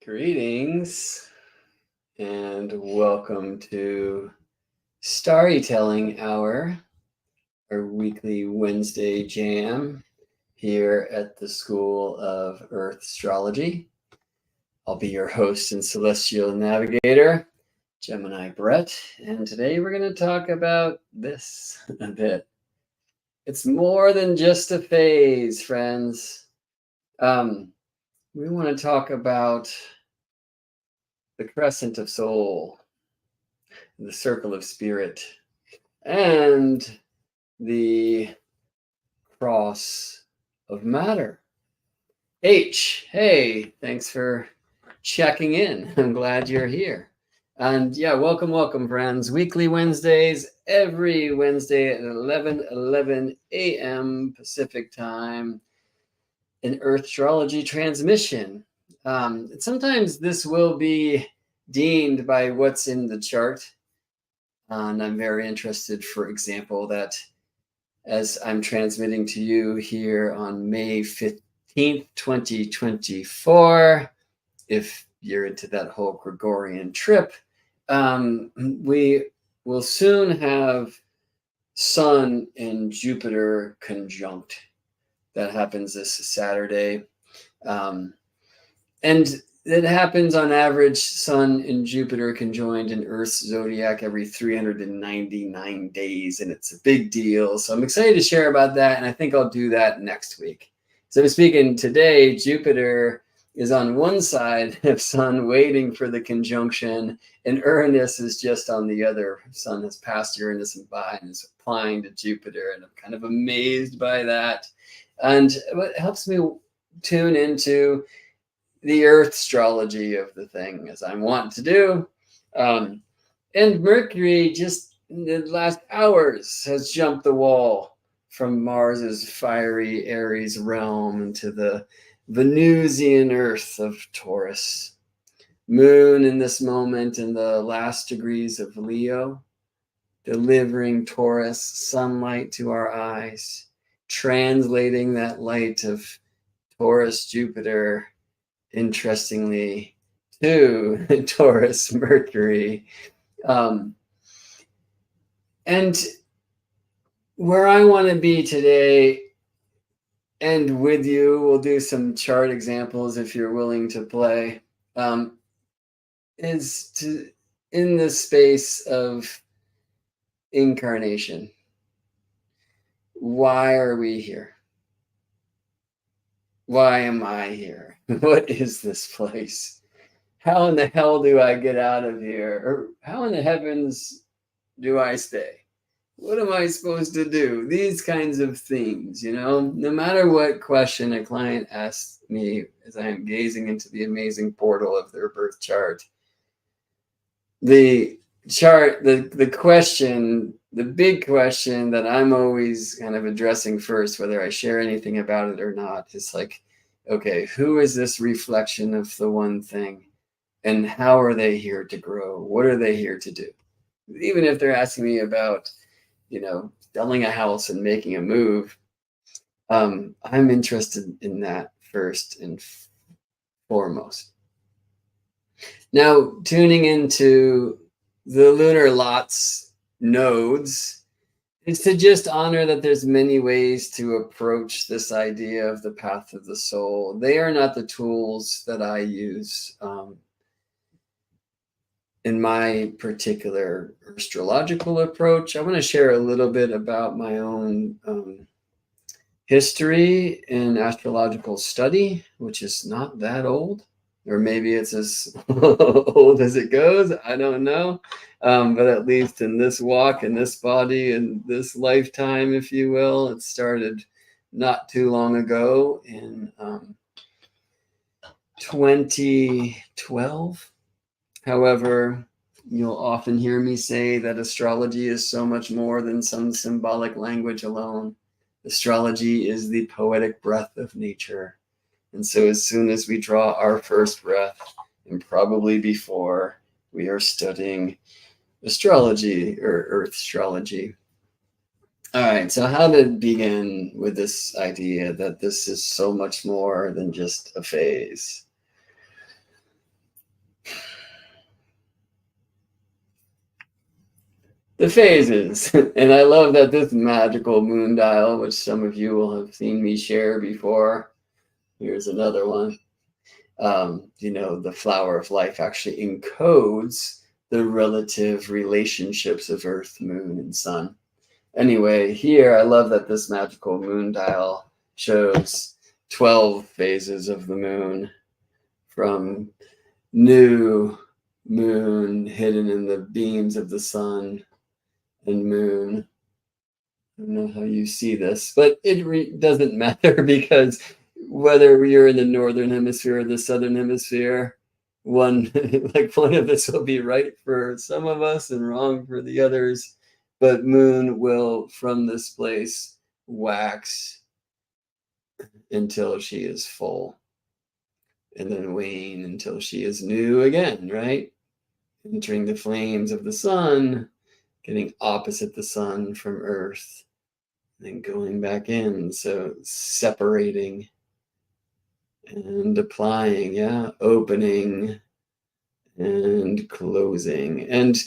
Greetings and welcome to Storytelling Hour, our weekly Wednesday jam here at the School of Earth Astrology. I'll be your host and celestial navigator, Gemini Brett, and today we're going to talk about this a bit. It's more than just a phase, friends. We want to talk about the crescent of soul, the circle of spirit, and the cross of matter. Hey, thanks for checking in. I'm glad you're here. And yeah, welcome, friends. Weekly Wednesdays, every Wednesday at 11 a.m. Pacific time, an Earth astrology transmission. Sometimes this will be deemed by what's in the chart. And I'm very interested, for example, that as I'm transmitting to you here on May 15th, 2024, if you're into that whole Gregorian trip, we will soon have Sun and Jupiter conjunct. That happens this Saturday. And it happens on average, Sun and Jupiter conjoined in Earth's zodiac every 399 days, and it's a big deal. So I'm excited to share about that, and I think I'll do that next week. So I'm speaking today, Jupiter is on one side of Sun waiting for the conjunction, and Uranus is just on the other. Sun has passed Uranus and by and is applying to Jupiter, and I'm kind of amazed by that. And what helps me tune into the Earth astrology of the thing, as I want to do. And Mercury just in the last hours has jumped the wall from Mars's fiery Aries realm into the Venusian Earth of Taurus. Moon in this moment in the last degrees of Leo, delivering Taurus sunlight to our eyes, translating that light of Taurus Jupiter, interestingly, to Taurus Mercury. And where I want to be today, and with you, we'll do some chart examples if you're willing to play, is to in the space of incarnation. Why are we here? Why am I here? What is this place? How in the hell do I get out of here? Or how in the heavens do I stay? What am I supposed to do? These kinds of themes, no matter what question a client asks me as I am gazing into the amazing portal of their birth chart, the question, the big question that I'm always kind of addressing first, whether I share anything about it or not, is like, okay, who is this reflection of the one thing? And how are they here to grow? What are they here to do? Even if they're asking me about, selling a house and making a move, I'm interested in that first and foremost. Now, tuning into the lunar lots nodes is to just honor that there's many ways to approach this idea of the path of the soul. They are not the tools that I use in my particular astrological approach. I want to share a little bit about my own history in astrological study, which is not that old. Or maybe it's as old as it goes. I don't know. But at least in this walk, in this body, in this lifetime, if you will, it started not too long ago in 2012. However, you'll often hear me say that astrology is so much more than some symbolic language alone. Astrology is the poetic breath of nature. And so as soon as we draw our first breath, and probably before, we are studying astrology or Earth astrology. All right, so how to begin with this idea that this is so much more than just a phase? The phases. And I love that this magical moon dial, which some of you will have seen me share before. Here's another one. The flower of life actually encodes the relative relationships of Earth, Moon, and Sun. Anyway, here I love that this magical moon dial shows 12 phases of the moon, from new moon hidden in the beams of the sun and moon. I don't know how you see this, but it doesn't matter, because whether you're in the northern hemisphere or the southern hemisphere, one of this will be right for some of us and wrong for the others. But moon will, from this place, wax until she is full, and then wane until she is new again, right? Entering the flames of the sun, getting opposite the sun from Earth, then going back in. So separating and applying, opening and closing. And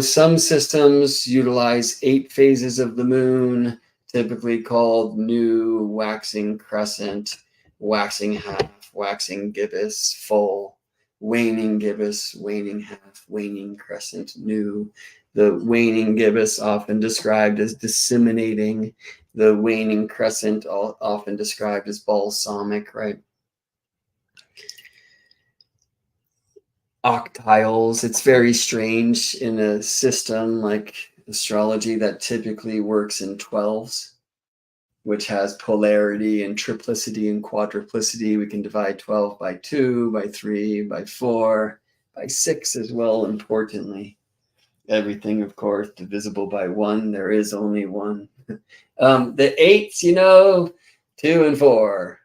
some systems utilize 8 phases of the moon, typically called new, waxing crescent, waxing half, waxing gibbous, full, waning gibbous, waning half, waning crescent, new. The waning gibbous often described as disseminating, the waning crescent often described as balsamic, right? Octiles. It's very strange in a system like astrology that typically works in 12s, which has polarity and triplicity and quadruplicity. We can divide 12 by 2, by 3, by 4, by 6 as well, importantly. Everything, of course, divisible by 1. There is only 1. The 8s, 2 and 4.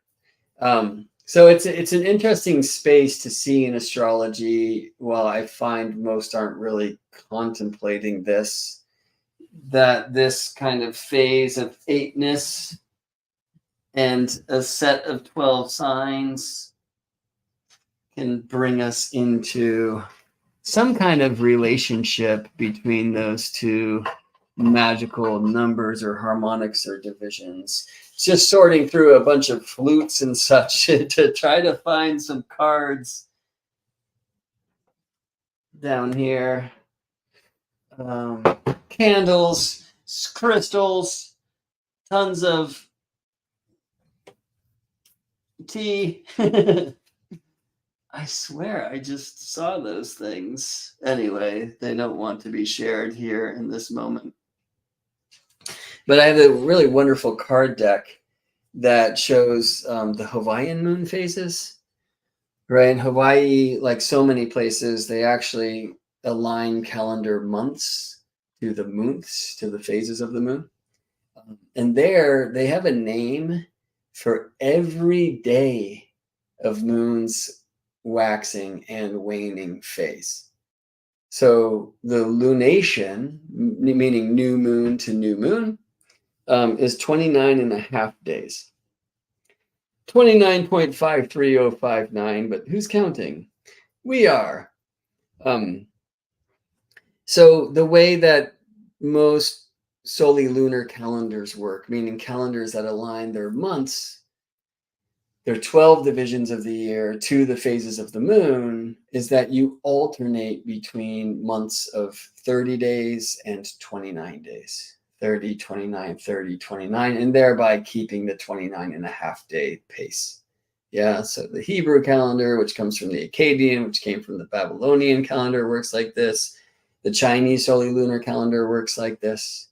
So it's an interesting space to see in astrology. While I find most aren't really contemplating this, that this kind of phase of 8ness and a set of 12 signs can bring us into some kind of relationship between those two magical numbers or harmonics or divisions. Just sorting through a bunch of flutes and such to try to find some cards down here. Candles, crystals, tons of tea. I swear I just saw those things. Anyway, they don't want to be shared here in this moment. But I have a really wonderful card deck that shows the Hawaiian moon phases, right? In Hawaii, like so many places, they actually align calendar months to the moons, to the phases of the moon. And there they have a name for every day of moon's waxing and waning phase. So the lunation, meaning new moon to new moon, is 29 and a half days. 29.53059, but who's counting? We are. So the way that most solely lunar calendars work, meaning calendars that align their months, there are 12 divisions of the year to the phases of the moon, is that you alternate between months of 30 days and 29 days. 30, 29, 30, 29, and thereby keeping the 29 and a half day pace. Yeah, so the Hebrew calendar, which comes from the Akkadian, which came from the Babylonian calendar, works like this. The Chinese solely lunar calendar works like this.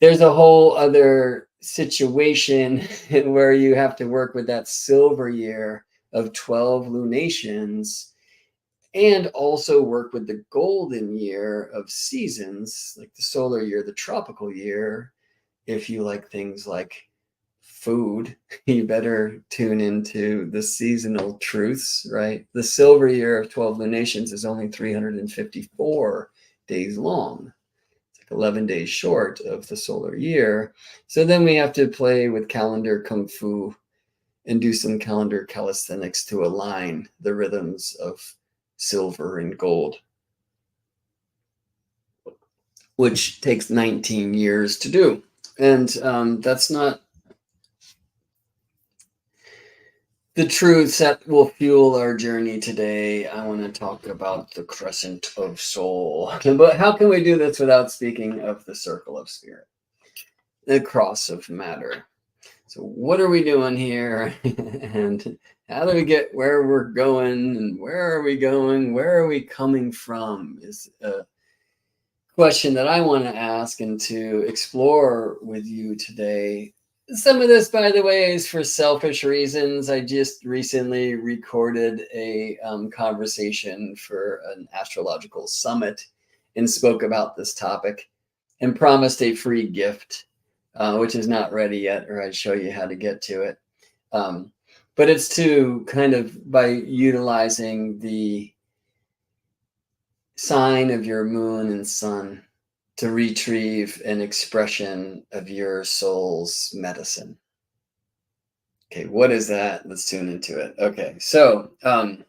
There's a whole other situation where you have to work with that silver year of 12 lunations, and also work with the golden year of seasons, like the solar year, the tropical year. If you like things like food, you better tune into the seasonal truths, right? The silver year of 12 lunations is only 354 days long. It's like 11 days short of the solar year. So then we have to play with calendar kung fu and do some calendar calisthenics to align the rhythms of silver and gold, which takes 19 years to do. And that's not the truths that will fuel our journey today. I want to talk about the crescent of soul. But how can we do this without speaking of the circle of spirit, the cross of matter? So what are we doing here? And how do we get where we're going? And where are we going? Where are we coming from? Is a question that I want to ask and to explore with you today. Some of this, by the way, is for selfish reasons. I just recently recorded a conversation for an astrological summit and spoke about this topic and promised a free gift, which is not ready yet, or I'd show you how to get to it. But it's to kind of, by utilizing the sign of your moon and sun, to retrieve an expression of your soul's medicine. Okay, what is that? Let's tune into it. Okay, so to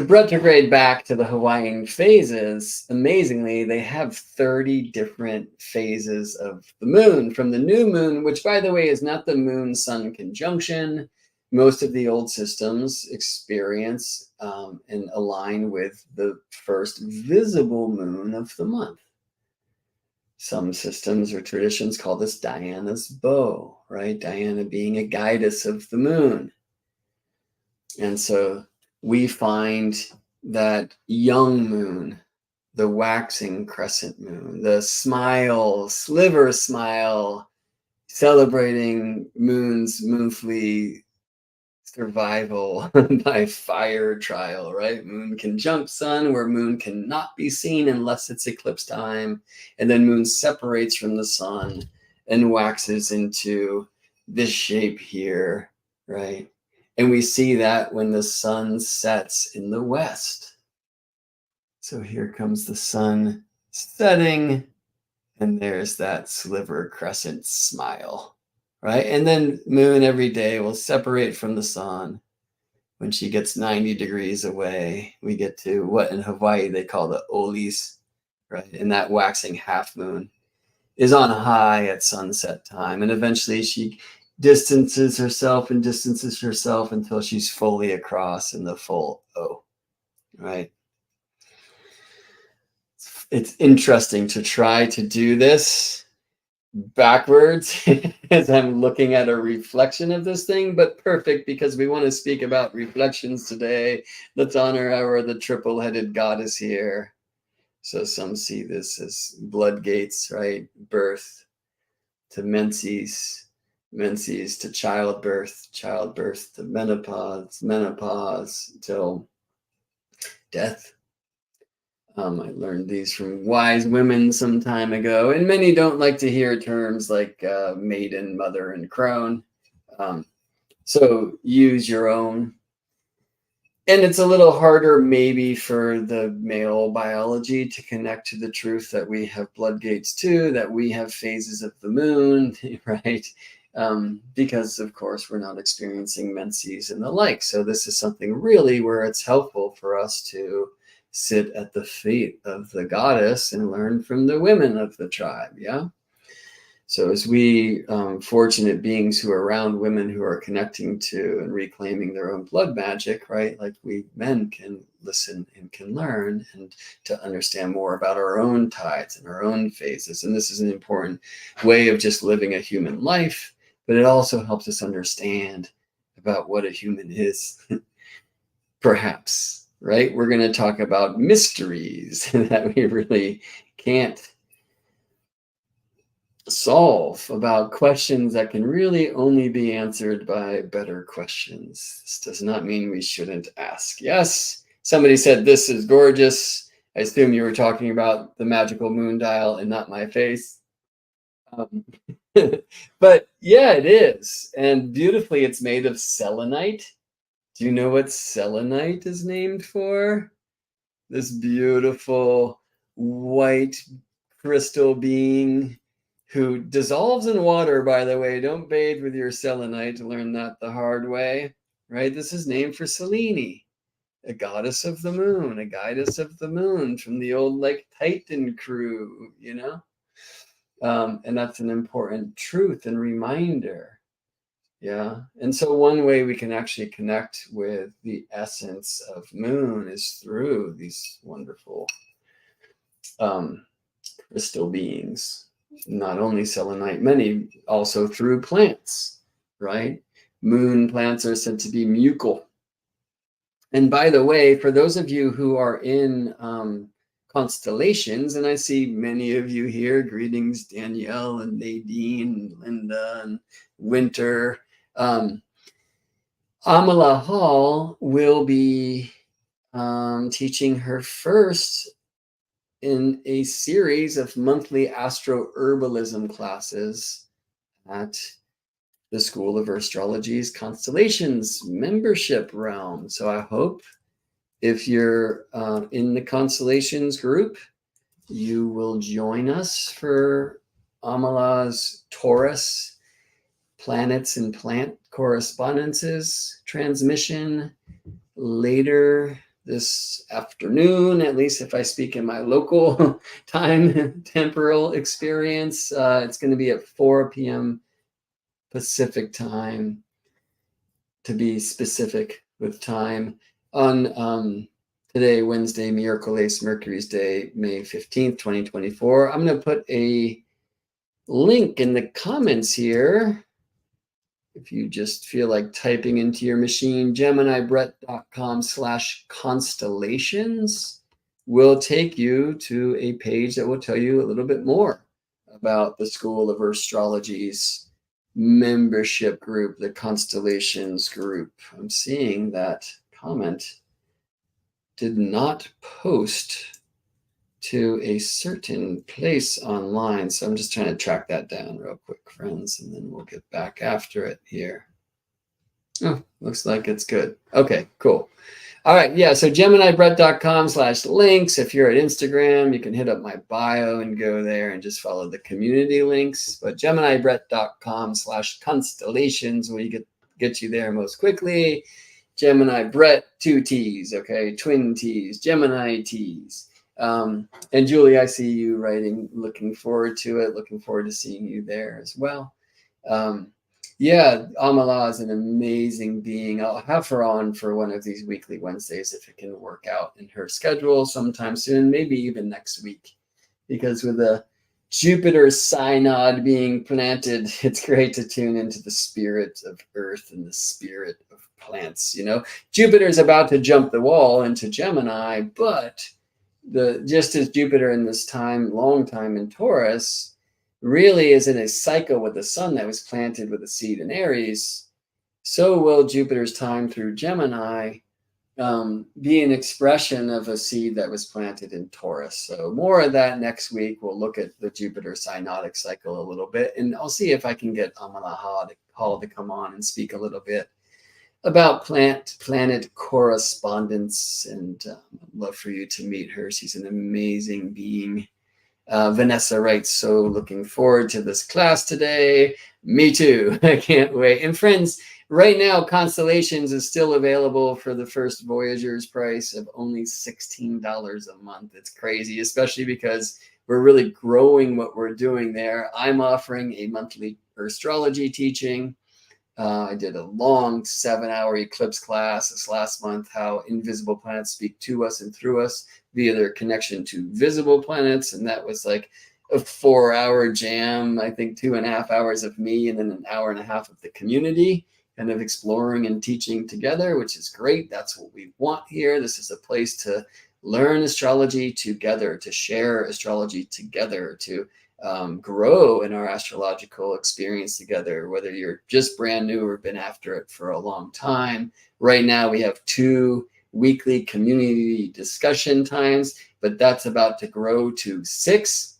retrograde back to the Hawaiian phases, amazingly, they have 30 different phases of the moon, from the new moon, which, by the way, is not the moon-sun conjunction. Most of the old systems experience and align with the first visible moon of the month. Some systems or traditions call this Diana's bow, right? Diana being a goddess of the moon. And so we find that young moon, the waxing crescent moon, the smile, sliver smile, celebrating moon's monthly survival by fire trial, right? Moon conjunct sun, where moon cannot be seen unless it's eclipse time. And then moon separates from the sun and waxes into this shape here, right? And we see that when the sun sets in the west. So here comes the sun setting, and there's that sliver crescent smile, right? And then moon every day will separate from the sun. When she gets 90 degrees away, we get to what in Hawaii they call the ugliest, right? And that waxing half moon is on high at sunset time. And eventually she distances herself until she's fully across in the full O, right? It's interesting to try to do this backwards as I'm looking at a reflection of this thing, but perfect, because we want to speak about reflections today. Let's honor the triple-headed goddess here. So some see this as blood gates, right? Birth to menses, menses to childbirth, childbirth to menopause, menopause till death. I learned these from wise women some time ago, and many don't like to hear terms like maiden, mother, and crone. So use your own. And it's a little harder maybe for the male biology to connect to the truth that we have blood gates too, that we have phases of the moon, right? Because of course we're not experiencing menses and the like. So this is something really where it's helpful for us to sit at the feet of the goddess and learn from the women of the tribe. Yeah. So as we fortunate beings who are around women who are connecting to and reclaiming their own blood magic, right? Like we men can listen and can learn and to understand more about our own tides and our own phases. And this is an important way of just living a human life, but it also helps us understand about what a human is, perhaps, right? We're going to talk about mysteries that we really can't solve, about questions that can really only be answered by better questions. This does not mean we shouldn't ask. Yes, somebody said this is gorgeous. I assume you were talking about the magical moon dial and not my face. But yeah, it is. And beautifully, it's made of selenite. Do you know what selenite is named for? This beautiful white crystal being who dissolves in water, by the way. Don't bathe with your selenite to learn that the hard way, right? This is named for Selene, a goddess of the moon, a goddess of the moon from the old like Titan crew, you know? And that's an important truth and reminder. Yeah. And so one way we can actually connect with the essence of moon is through these wonderful crystal beings, not only selenite, many also through plants, right? Moon plants are said to be mucal. And by the way, for those of you who are in constellations, and I see many of you here, greetings, Danielle and Nadine, and Linda and Winter. Amala Hall will be teaching her first in a series of monthly astro-herbalism classes at the School of Astrology's Constellations membership realm. So I hope if you're in the Constellations group, you will join us for Amala's Taurus planets and plant correspondences transmission later this afternoon, at least if I speak in my local time temporal experience. It's going to be at 4 p.m. Pacific time, to be specific with time, on today, Wednesday, Miraculous Mercury's Day, May 15th, 2024. I'm going to put a link in the comments here. If you just feel like typing into your machine, geminibrett.com/constellations will take you to a page that will tell you a little bit more about the School of Astrology's membership group, the Constellations group. I'm seeing that comment did not post to a certain place online. So I'm just trying to track that down real quick, friends, and then we'll get back after it here. Oh, looks like it's good. Okay, cool. All right, yeah, so geminibrett.com/links. If you're at Instagram, you can hit up my bio and go there and just follow the community links. But geminibrett.com/constellations will get you there most quickly. Gemini Brett, 2 T's, okay, twin T's, Gemini T's. And Julie, I see you writing, looking forward to it, looking forward to seeing you there as well. Yeah, Amala is an amazing being. I'll have her on for one of these weekly Wednesdays if it can work out in her schedule sometime soon, maybe even next week. Because with the Jupiter synod being planted, it's great to tune into the spirit of Earth and the spirit of plants. You know, Jupiter's about to jump the wall into Gemini, but just as Jupiter in this time, long time in Taurus, really is in a cycle with the sun that was planted with a seed in Aries, so will Jupiter's time through Gemini be an expression of a seed that was planted in Taurus. So more of that next week. We'll look at the Jupiter synodic cycle a little bit, and I'll see if I can get Amala Hall to come on and speak a little bit about planet correspondence, and I'd love for you to meet her. She's an amazing being. Vanessa writes, so looking forward to this class today. Me too. I can't wait. And friends, right now, Constellations is still available for the first Voyager's price of only $16 a month. It's crazy, especially because we're really growing what we're doing there. I'm offering a monthly astrology teaching. I did a long 7-hour eclipse class this last month, how invisible planets speak to us and through us via their connection to visible planets. And that was like a 4-hour jam, I think 2.5 hours of me and then an hour and a half of the community kind of exploring and teaching together, which is great. That's what we want here. This is a place to learn astrology together, to share astrology together, to grow in our astrological experience together, whether you're just brand new or been after it for a long time. Right now, we have 2 weekly community discussion times, but that's about to grow to 6,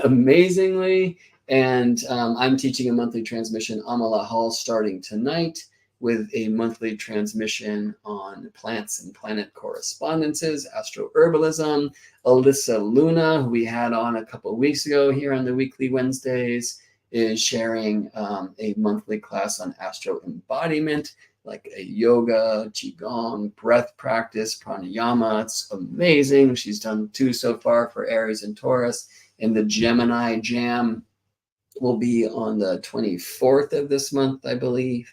amazingly. And I'm teaching a monthly transmission, Amala Hall, starting tonight, with a monthly transmission on plants and planet correspondences, astroherbalism. Alyssa Luna, who we had on a couple of weeks ago here on the weekly Wednesdays, is sharing a monthly class on astro embodiment. like a yoga, qigong, breath practice, pranayama. It's amazing. She's done 2 so far for Aries and Taurus. And the Gemini Jam will be on the 24th of this month, I believe.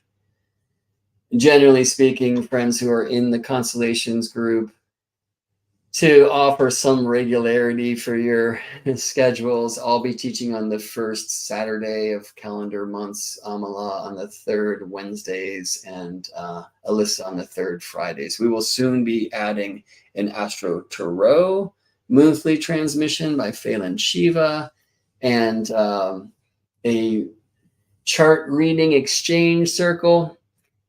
Generally speaking, friends who are in the Constellations group, to offer some regularity for your schedules, I'll be teaching on the first Saturday of calendar months, Amala on the 3rd Wednesdays, and Alyssa on the 3rd Fridays. We will soon be adding an Astro Tarot monthly transmission by Phelan Shiva, and a chart reading exchange circle.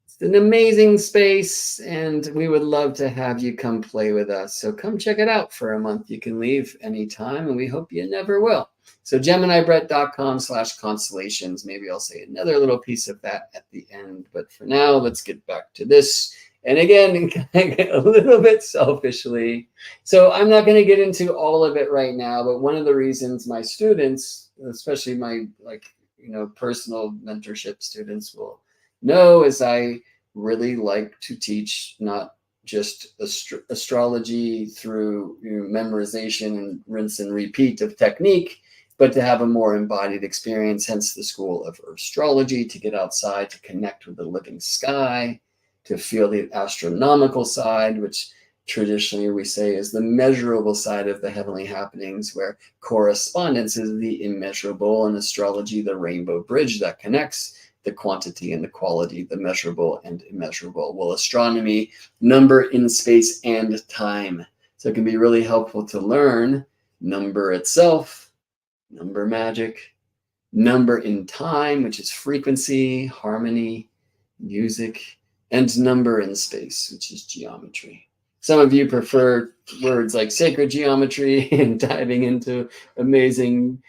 It's an amazing space, and we would love to have you come play with us. So come check it out for a month. You can leave anytime, and we hope you never will. So GeminiBrett.com/constellations. Maybe I'll say another little piece of that at the end. But for now, let's get back to this. And again, a little bit selfishly. So I'm not going to get into all of it right now, but one of the reasons my students, especially my personal mentorship students, will know is I really like to teach not just astrology through memorization and rinse and repeat of technique, but to have a more embodied experience, hence the school of astrology, to get outside, to connect with the living sky, to feel the astronomical side, which traditionally we say is the measurable side of the heavenly happenings, where correspondence is the immeasurable, and astrology, the rainbow bridge that connects the quantity and the quality, the measurable and immeasurable. Well, astronomy, number in space and time. So it can be really helpful to learn number itself, number magic, number in time, which is frequency, harmony, music, and number in space, which is geometry. Some of you prefer words like sacred geometry and diving into amazing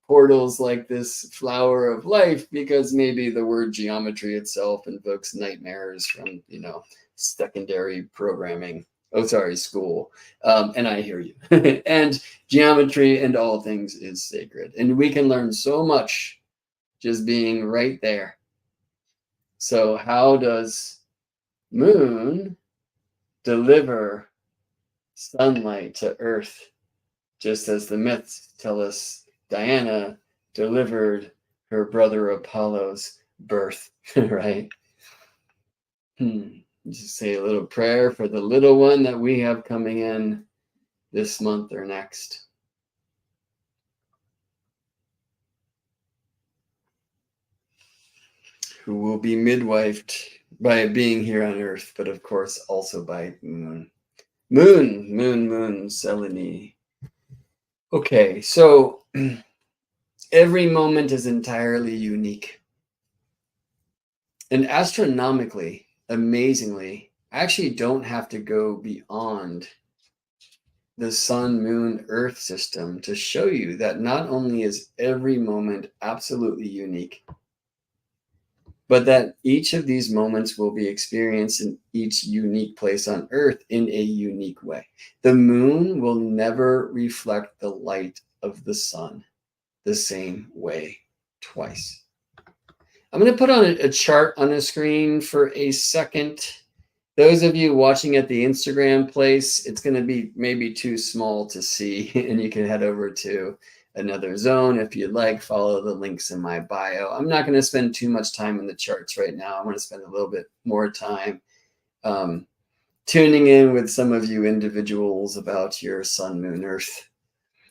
portals like this flower of life, because maybe the word geometry itself invokes nightmares from, secondary programming. Oh, sorry, school. And I hear you. And geometry and all things is sacred. And we can learn so much just being right there. So how does Moon deliver sunlight to Earth, just as the myths tell us Diana delivered her brother Apollo's birth, right? Just say a little prayer for the little one that we have coming in this month or next. Who will be midwifed by being here on Earth, but of course also by Moon. Moon, Selene. Okay, so every moment is entirely unique. And astronomically, amazingly, I actually don't have to go beyond the Sun, Moon, Earth system to show you that not only is every moment absolutely unique, but that each of these moments will be experienced in each unique place on Earth in a unique way. The moon will never reflect the light of the sun the same way twice. I'm going to put on a chart on the screen for a second. Those of you watching at the Instagram place, it's going to be maybe too small to see, and you can head over to another zone if you'd like. Follow the links in my bio. I'm not going to spend too much time in the charts right now. I want to spend a little bit more time tuning in with some of you individuals about your Sun, Moon, Earth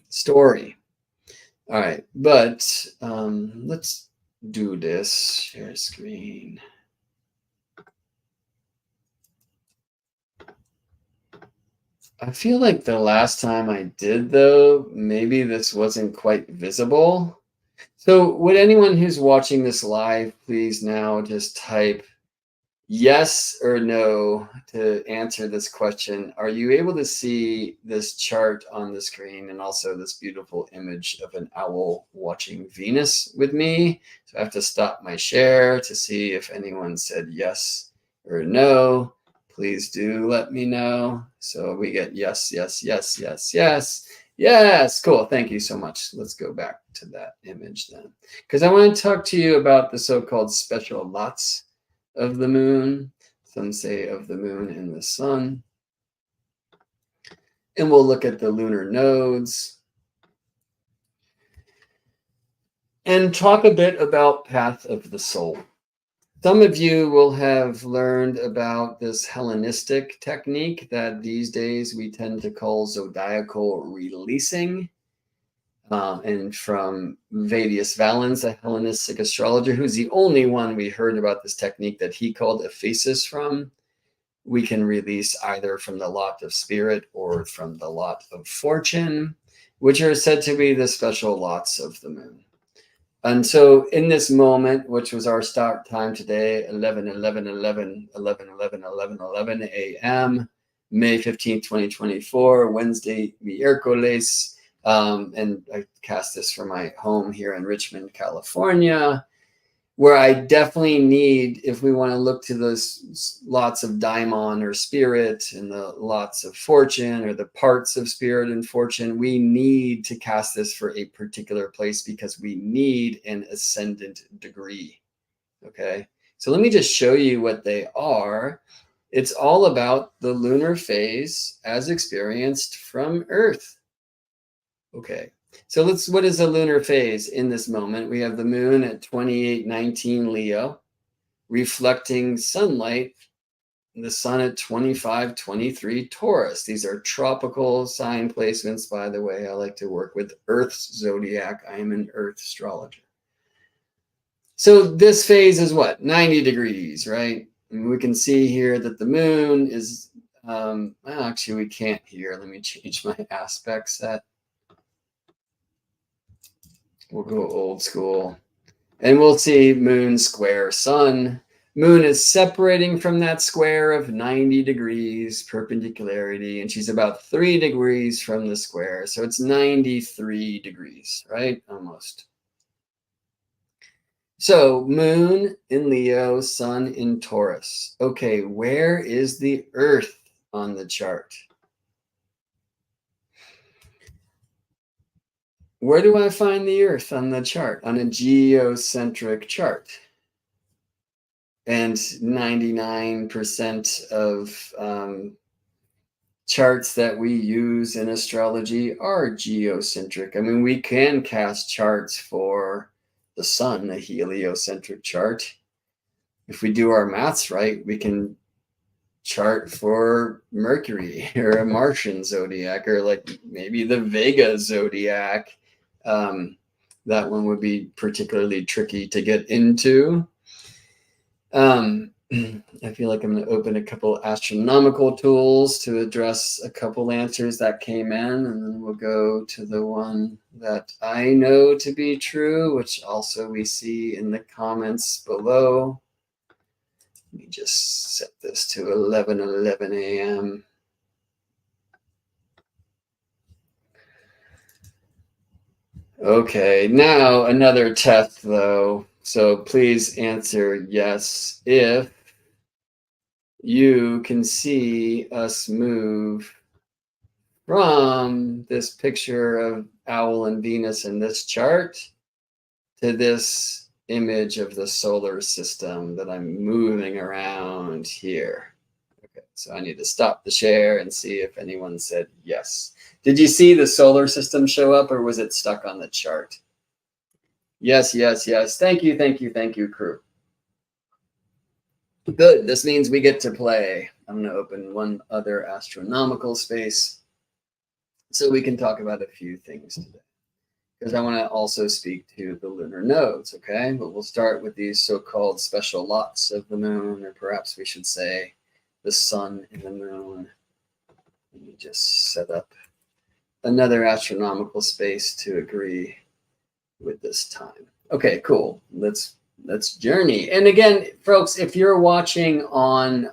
story. All right, but let's do this. Share screen. I feel like the last time I did, though, maybe this wasn't quite visible. So would anyone who's watching this live please now just type yes or no to answer this question? Are you able to see this chart on the screen, and also this beautiful image of an owl watching Venus with me? So I have to stop my share to see if anyone said yes or no. Please do let me know. So we get yes, yes, yes, yes, yes. Yes, cool. Thank you so much. Let's go back to that image then, because I want to talk to you about the so-called special lots of the moon. Some say of the moon and the sun. And we'll look at the lunar nodes and talk a bit about path of the soul. Some of you will have learned about this Hellenistic technique that these days we tend to call zodiacal releasing. And from Vedius Valens, a Hellenistic astrologer, who's the only one we heard about this technique that he called aphesis from, we can release either from the lot of spirit or from the lot of fortune, which are said to be the special lots of the moon. And so in this moment, which was our start time today, 11 a.m., May 15th, 2024, Wednesday, miércoles. And I cast this from my home here in Richmond, California, where I definitely need, if we want to look to those lots of daimon or spirit and the lots of fortune or the parts of spirit and fortune, we need to cast this for a particular place because we need an ascendant degree. Okay, so let me just show you what they are. It's all about the lunar phase as experienced from Earth. Okay, so what is a lunar phase in this moment? We have the moon at 2819 Leo, reflecting sunlight, and the sun at 2523 Taurus. These are tropical sign placements, by the way. I like to work with Earth's zodiac. I am an Earth astrologer. So this phase is what? 90 degrees, right? And we can see here that the moon is, well, actually we can't here. Let me change my aspect set. We'll go old school. And we'll see moon square sun. Moon is separating from that square of 90 degrees perpendicularity, and she's about 3 degrees from the square. So it's 93 degrees, right? Almost. So moon in Leo, sun in Taurus. Okay, where is the Earth on the chart? Where do I find the Earth on the chart, on a geocentric chart? And 99% of charts that we use in astrology are geocentric. I mean, we can cast charts for the sun, a heliocentric chart. If we do our maths right, we can chart for Mercury or a Martian zodiac, or like maybe the Vega zodiac. That one would be particularly tricky to get into. I feel like I'm going to open a couple astronomical tools to address a couple answers that came in, and then we'll go to the one that I know to be true, which also we see in the comments below. Let me just set this to 11 a.m. Okay, now another test though. So please answer yes if you can see us move from this picture of Owl and Venus in this chart to this image of the solar system that I'm moving around here. Okay, so I need to stop the share and see if anyone said yes. Did you see the solar system show up, or was it stuck on the chart? Yes, yes, yes. Thank you, thank you, thank you, crew. Good. This means we get to play. I'm going to open one other astronomical space so we can talk about a few things today, because I want to also speak to the lunar nodes, okay? But we'll start with these so-called special lots of the moon, or perhaps we should say the sun and the moon. Let me just set up another astronomical space to agree with this time. Okay, cool. Let's journey. And again, folks, if you're watching on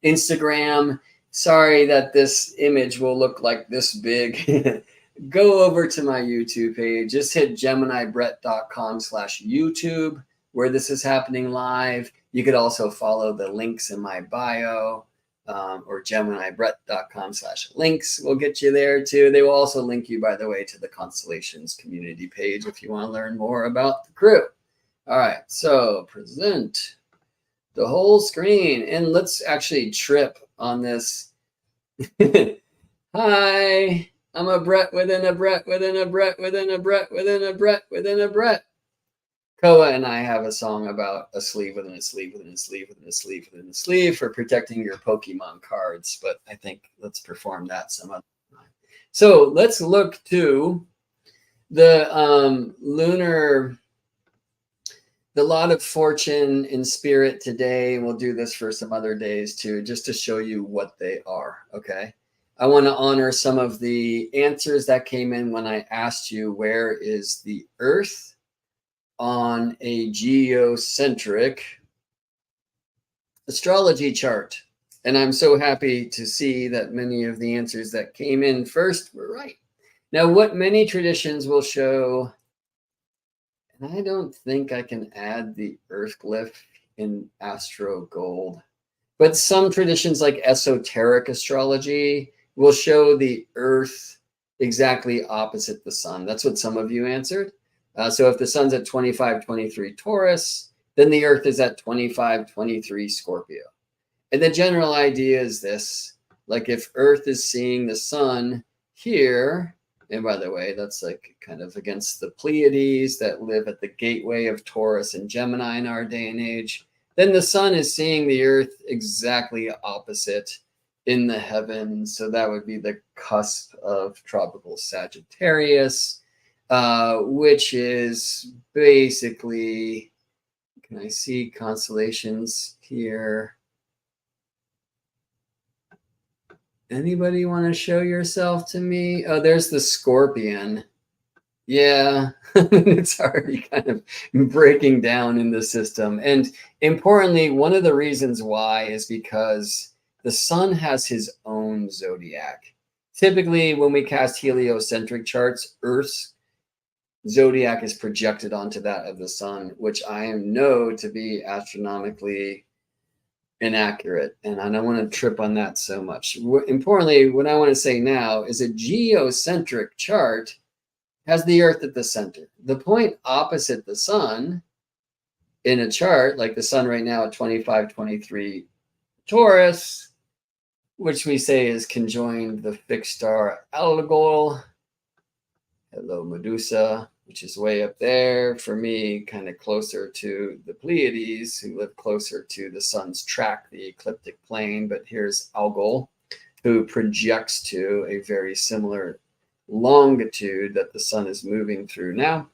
Instagram, sorry that this image will look like this big. Go over to my YouTube page. Just hit geminibrett.com/YouTube, where this is happening live. You could also follow the links in my bio, or geminibrett.com/links will get you there too. They will also link you, by the way, to the Constellations community page if you want to learn more about the crew. All right, so present the whole screen. And let's actually trip on this. Hi, I'm a Brett within a Brett within a Brett within a Brett within a Brett within a Brett. Koa and I have a song about a sleeve within a sleeve within a sleeve within a sleeve within a sleeve for protecting your Pokemon cards, but I think let's perform that some other time. So let's look to the lunar, the lot of fortune in spirit today. We'll do this for some other days too, just to show you what they are, okay? I want to honor some of the answers that came in when I asked you, where is the Earth on a geocentric astrology chart? And I'm so happy to see that many of the answers that came in first were right. Now, what many traditions will show, and I don't think I can add the Earth glyph in Astro Gold, but some traditions like esoteric astrology will show the Earth exactly opposite the sun. That's what some of you answered. So if the sun's at 25-23 Taurus, then the Earth is at 25-23 Scorpio. And the general idea is this, like if Earth is seeing the sun here, and by the way, that's like kind of against the Pleiades that live at the gateway of Taurus and Gemini in our day and age, then the sun is seeing the Earth exactly opposite in the heavens. So that would be the cusp of tropical Sagittarius, which is basically, can I see constellations here? Anybody want to show yourself to me? Oh, there's the Scorpion. Yeah, it's already kind of breaking down in the system. And importantly, one of the reasons why is because the sun has his own zodiac. Typically, when we cast heliocentric charts, Earth's zodiac is projected onto that of the sun, which I know to be astronomically inaccurate. And I don't want to trip on that so much. Importantly, what I want to say now is a geocentric chart has the Earth at the center. The point opposite the sun in a chart, like the sun right now at 25-23 Taurus, which we say is conjoined the fixed star Algol. Hello, Medusa, which is way up there. For me, kind of closer to the Pleiades, who live closer to the sun's track, the ecliptic plane. But here's Algol, who projects to a very similar longitude that the sun is moving through now.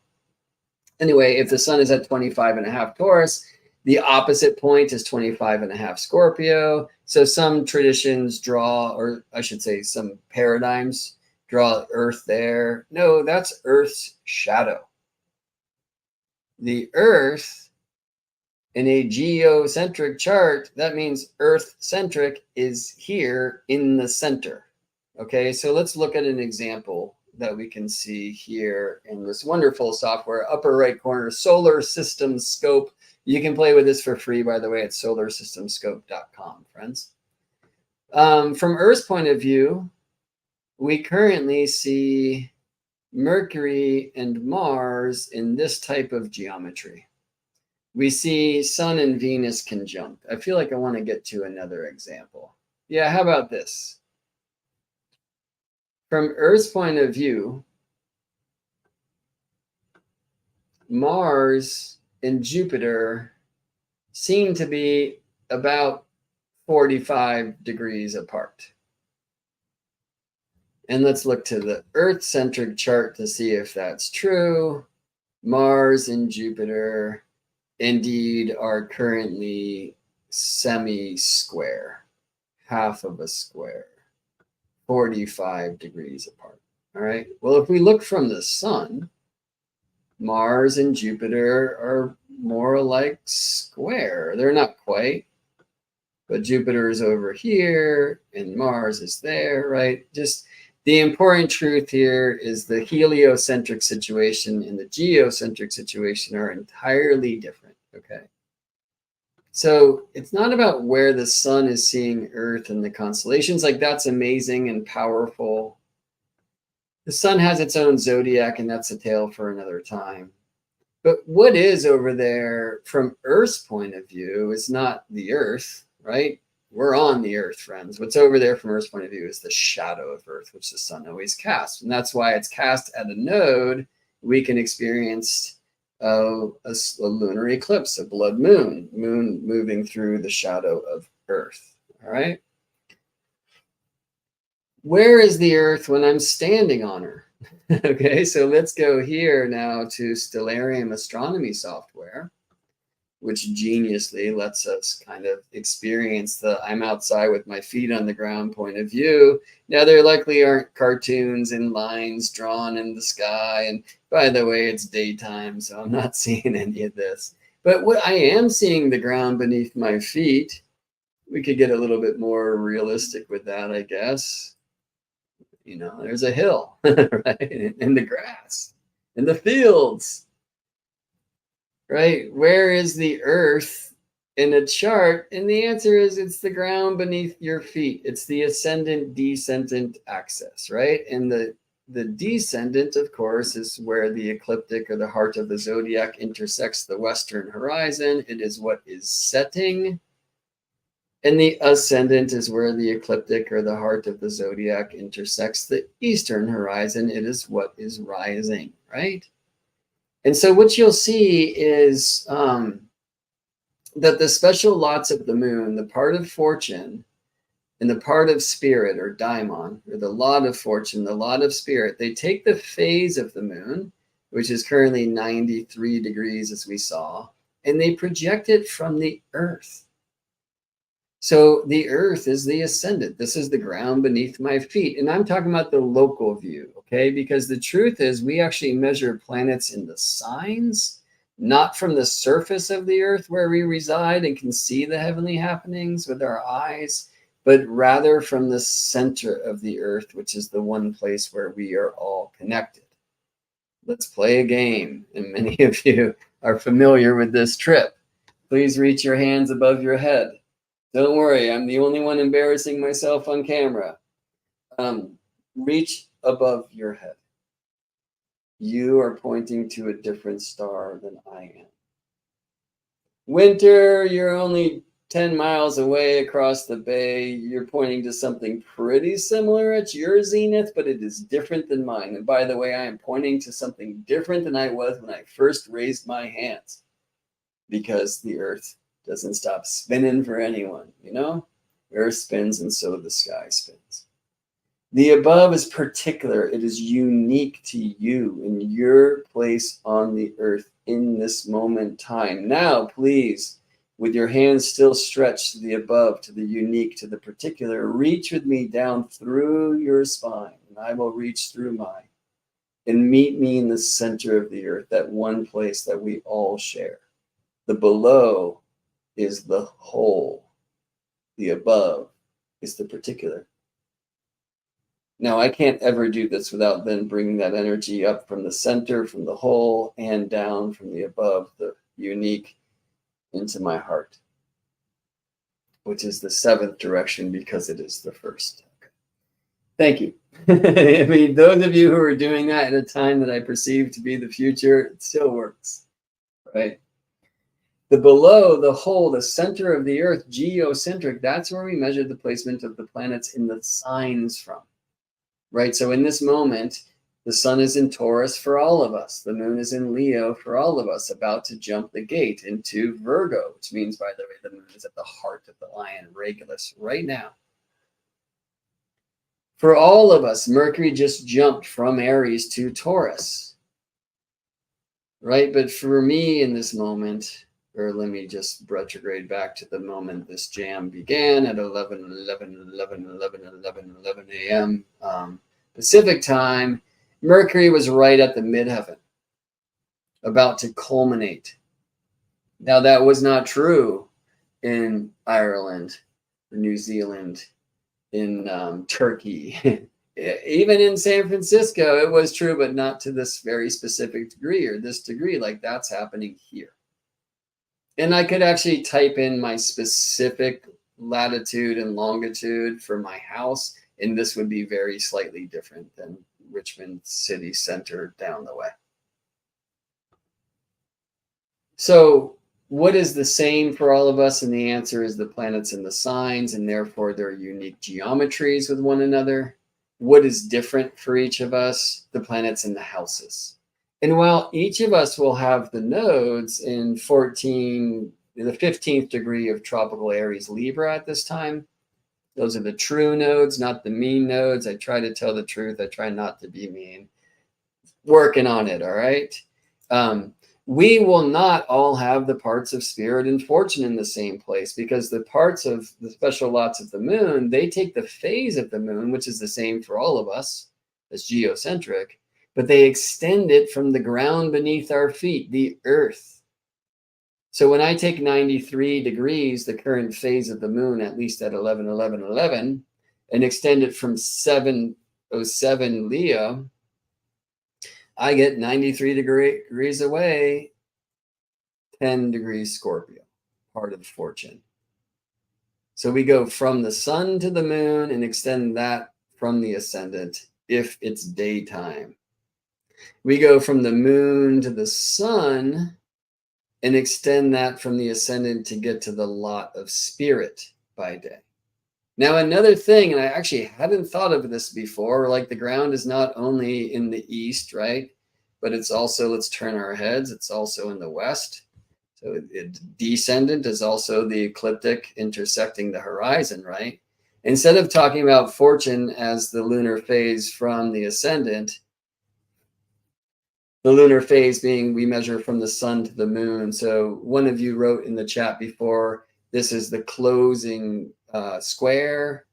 Anyway, if the sun is at 25.5 Taurus, the opposite point is 25.5 Scorpio. So some traditions draw, or I should say some paradigms draw Earth there. No, that's Earth's shadow. The Earth in a geocentric chart, that means Earth-centric is here in the center. Okay, so let's look at an example that we can see here in this wonderful software, upper right corner, Solar System Scope. You can play with this for free, by the way, at solarsystemscope.com, friends. From Earth's point of view, we currently see Mercury and Mars in this type of geometry. We see Sun and Venus conjunct. I feel like I want to get to another example. Yeah, how about this? From Earth's point of view, Mars and Jupiter seem to be about 45 degrees apart. And let's look to the Earth-centric chart to see if that's true. Mars and Jupiter indeed are currently semi-square, half of a square, 45 degrees apart. All right. Well, if we look from the sun, Mars and Jupiter are more like square. They're not quite, but Jupiter is over here and Mars is there, right? Just the important truth here is the heliocentric situation and the geocentric situation are entirely different, okay? So it's not about where the sun is seeing Earth and the constellations. Like, that's amazing and powerful. The sun has its own zodiac, and that's a tale for another time. But what is over there from Earth's point of view is not the Earth, right? We're on the Earth, friends. What's over there from Earth's point of view is the shadow of Earth, which the sun always casts. And that's why it's cast at a node. We can experience a lunar eclipse, a blood moon moving through the shadow of Earth. All right. Where is the Earth when I'm standing on her? Okay, so let's go here now to Stellarium astronomy software, which geniusly lets us kind of experience the I'm outside with my feet on the ground point of view. Now, there likely aren't cartoons and lines drawn in the sky. And by the way, it's daytime, so I'm not seeing any of this. But what I am seeing the ground beneath my feet, we could get a little bit more realistic with that, I guess. You know, there's a hill, right? In the grass, in the fields, right? Where is the Earth in a chart? And the answer is it's the ground beneath your feet. It's the ascendant-descendant axis, right? And the descendant, of course, is where the ecliptic or the heart of the zodiac intersects the western horizon. It is what is setting. And the ascendant is where the ecliptic or the heart of the zodiac intersects the eastern horizon. It is what is rising, right? And so what you'll see is that the special lots of the moon, the part of fortune and the part of spirit or daimon, or the lot of fortune, the lot of spirit, they take the phase of the moon, which is currently 93 degrees as we saw, and they project it from the Earth. So the Earth is the ascendant. This is the ground beneath my feet. And I'm talking about the local view, okay? Because the truth is we actually measure planets in the signs, not from the surface of the Earth where we reside and can see the heavenly happenings with our eyes, but rather from the center of the Earth, which is the one place where we are all connected. Let's play a game. And many of you are familiar with this trip. Please reach your hands above your head. Don't worry, I'm the only one embarrassing myself on camera. Reach above your head. You are pointing to a different star than I am. Winter, you're only 10 miles away across the bay. You're pointing to something pretty similar at your zenith, but it is different than mine. And by the way, I am pointing to something different than I was when I first raised my hands, because the Earth doesn't stop spinning for anyone, you know? Earth spins and so the sky spins. The above is particular. It is unique to you in your place on the Earth in this moment in time. Now, please, with your hands still stretched to the above, to the unique, to the particular, reach with me down through your spine, and I will reach through mine, and meet me in the center of the Earth, that one place that we all share. The below is the whole. The above is the particular. Now, I can't ever do this without then bringing that energy up from the center, from the whole, and down from the above, the unique, into my heart, which is the seventh direction because it is the first. Okay. Thank you. I mean, those of you who are doing that at a time that I perceive to be the future, it still works, right? The below, the whole, the center of the Earth, geocentric, that's where we measure the placement of the planets in the signs from, right? So in this moment, the sun is in Taurus for all of us. The moon is in Leo for all of us, about to jump the gate into Virgo, which means, by the way, the moon is at the heart of the lion, Regulus, right now. For all of us, Mercury just jumped from Aries to Taurus, right? But for me in this moment, or let me just retrograde back to the moment this jam began at 11 a.m. Pacific time. Mercury was right at the midheaven, about to culminate. Now, that was not true in Ireland, or New Zealand, in Turkey. Even in San Francisco, it was true, but not to this very specific degree, or this degree, like that's happening here. And I could actually type in my specific latitude and longitude for my house, and this would be very slightly different than Richmond city center down the way. So what is the same for all of us? And the answer is the planets and the signs, and therefore their unique geometries with one another. What is different for each of us? The planets and the houses. And while each of us will have the nodes in the 15th degree of tropical Aries Libra at this time, those are the true nodes, not the mean nodes. I try to tell the truth. I try not to be mean. Working on it, all right? We will not all have the parts of spirit and fortune in the same place, because the parts of the special lots of the moon, they take the phase of the moon, which is the same for all of us, as geocentric, but they extend it from the ground beneath our feet, the earth. So when I take 93 degrees, the current phase of the moon, at least at 11, 11, 11, and extend it from 707 Leo, I get 93 degrees away, 10 degrees Scorpio, part of fortune. So we go from the sun to the moon and extend that from the ascendant if it's daytime. We go from the moon to the sun and extend that from the ascendant to get to the lot of spirit by day. Now, another thing, and I actually hadn't thought of this before, like the ground is not only in the east, right? But it's also, let's turn our heads, it's also in the west. So descendant is also the ecliptic intersecting the horizon, right? Instead of talking about fortune as the lunar phase from the ascendant, the lunar phase being we measure from the sun to the moon. So one of you wrote in the chat before, this is the closing square.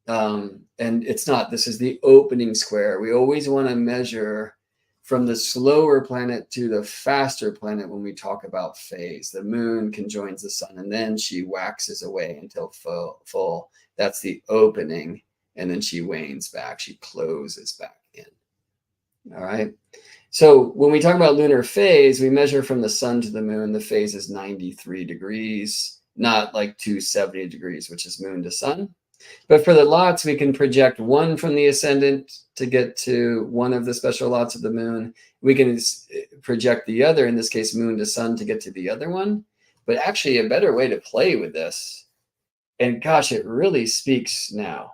And it's not, this is the opening square. We always want to measure from the slower planet to the faster planet when we talk about phase. The moon conjoins the sun and then she waxes away until full. That's the opening. And then she wanes back. She closes back in. All right. So when we talk about lunar phase, we measure from the sun to the moon. The phase is 93 degrees, not like 270 degrees, which is moon to sun. But for the lots, we can project one from the ascendant to get to one of the special lots of the moon. We can project the other, in this case, moon to sun, to get to the other one. But actually, a better way to play with this, and gosh, it really speaks now,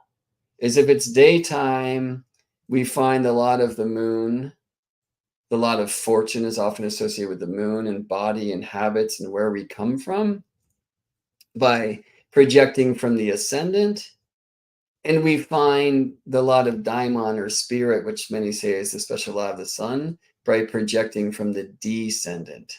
is if it's daytime, we find the lot of the moon. The lot of fortune is often associated with the moon and body and habits and where we come from by projecting from the ascendant. And we find the lot of daimon or spirit, which many say is the special lot of the sun, by projecting from the descendant.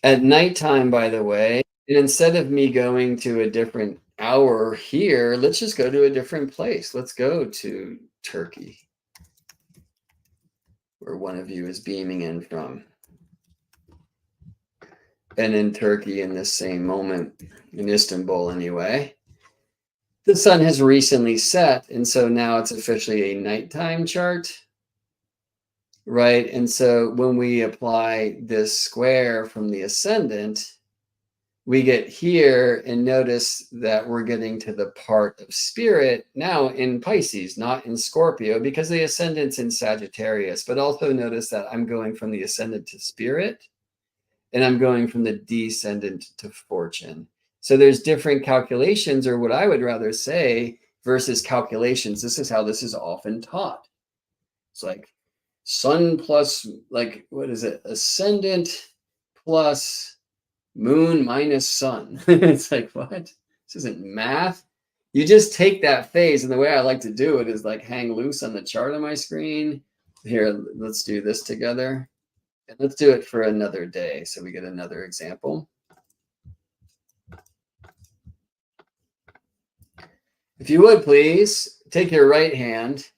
At nighttime, by the way, and instead of me going to a different hour here, let's just go to a different place. Let's go to Turkey, where one of you is beaming in from. And in Turkey, in this same moment, in Istanbul anyway, the sun has recently set, and so now it's officially a nighttime chart, right? And so when we apply this square from the ascendant, we get here, and notice that we're getting to the part of spirit now in Pisces, not in Scorpio, because the ascendant's in Sagittarius. But also notice that I'm going from the ascendant to spirit, and I'm going from the descendant to fortune. So there's different calculations, or what I would rather say, versus calculations. This is how this is often taught. It's like sun plus, like, what is it? Ascendant plus moon minus sun. It's like, what? This isn't math. You just take that phase, and the way I like to do it is like hang loose on the chart on my screen. Here, let's do this together. And let's do it for another day so we get another example. If you would please take your right hand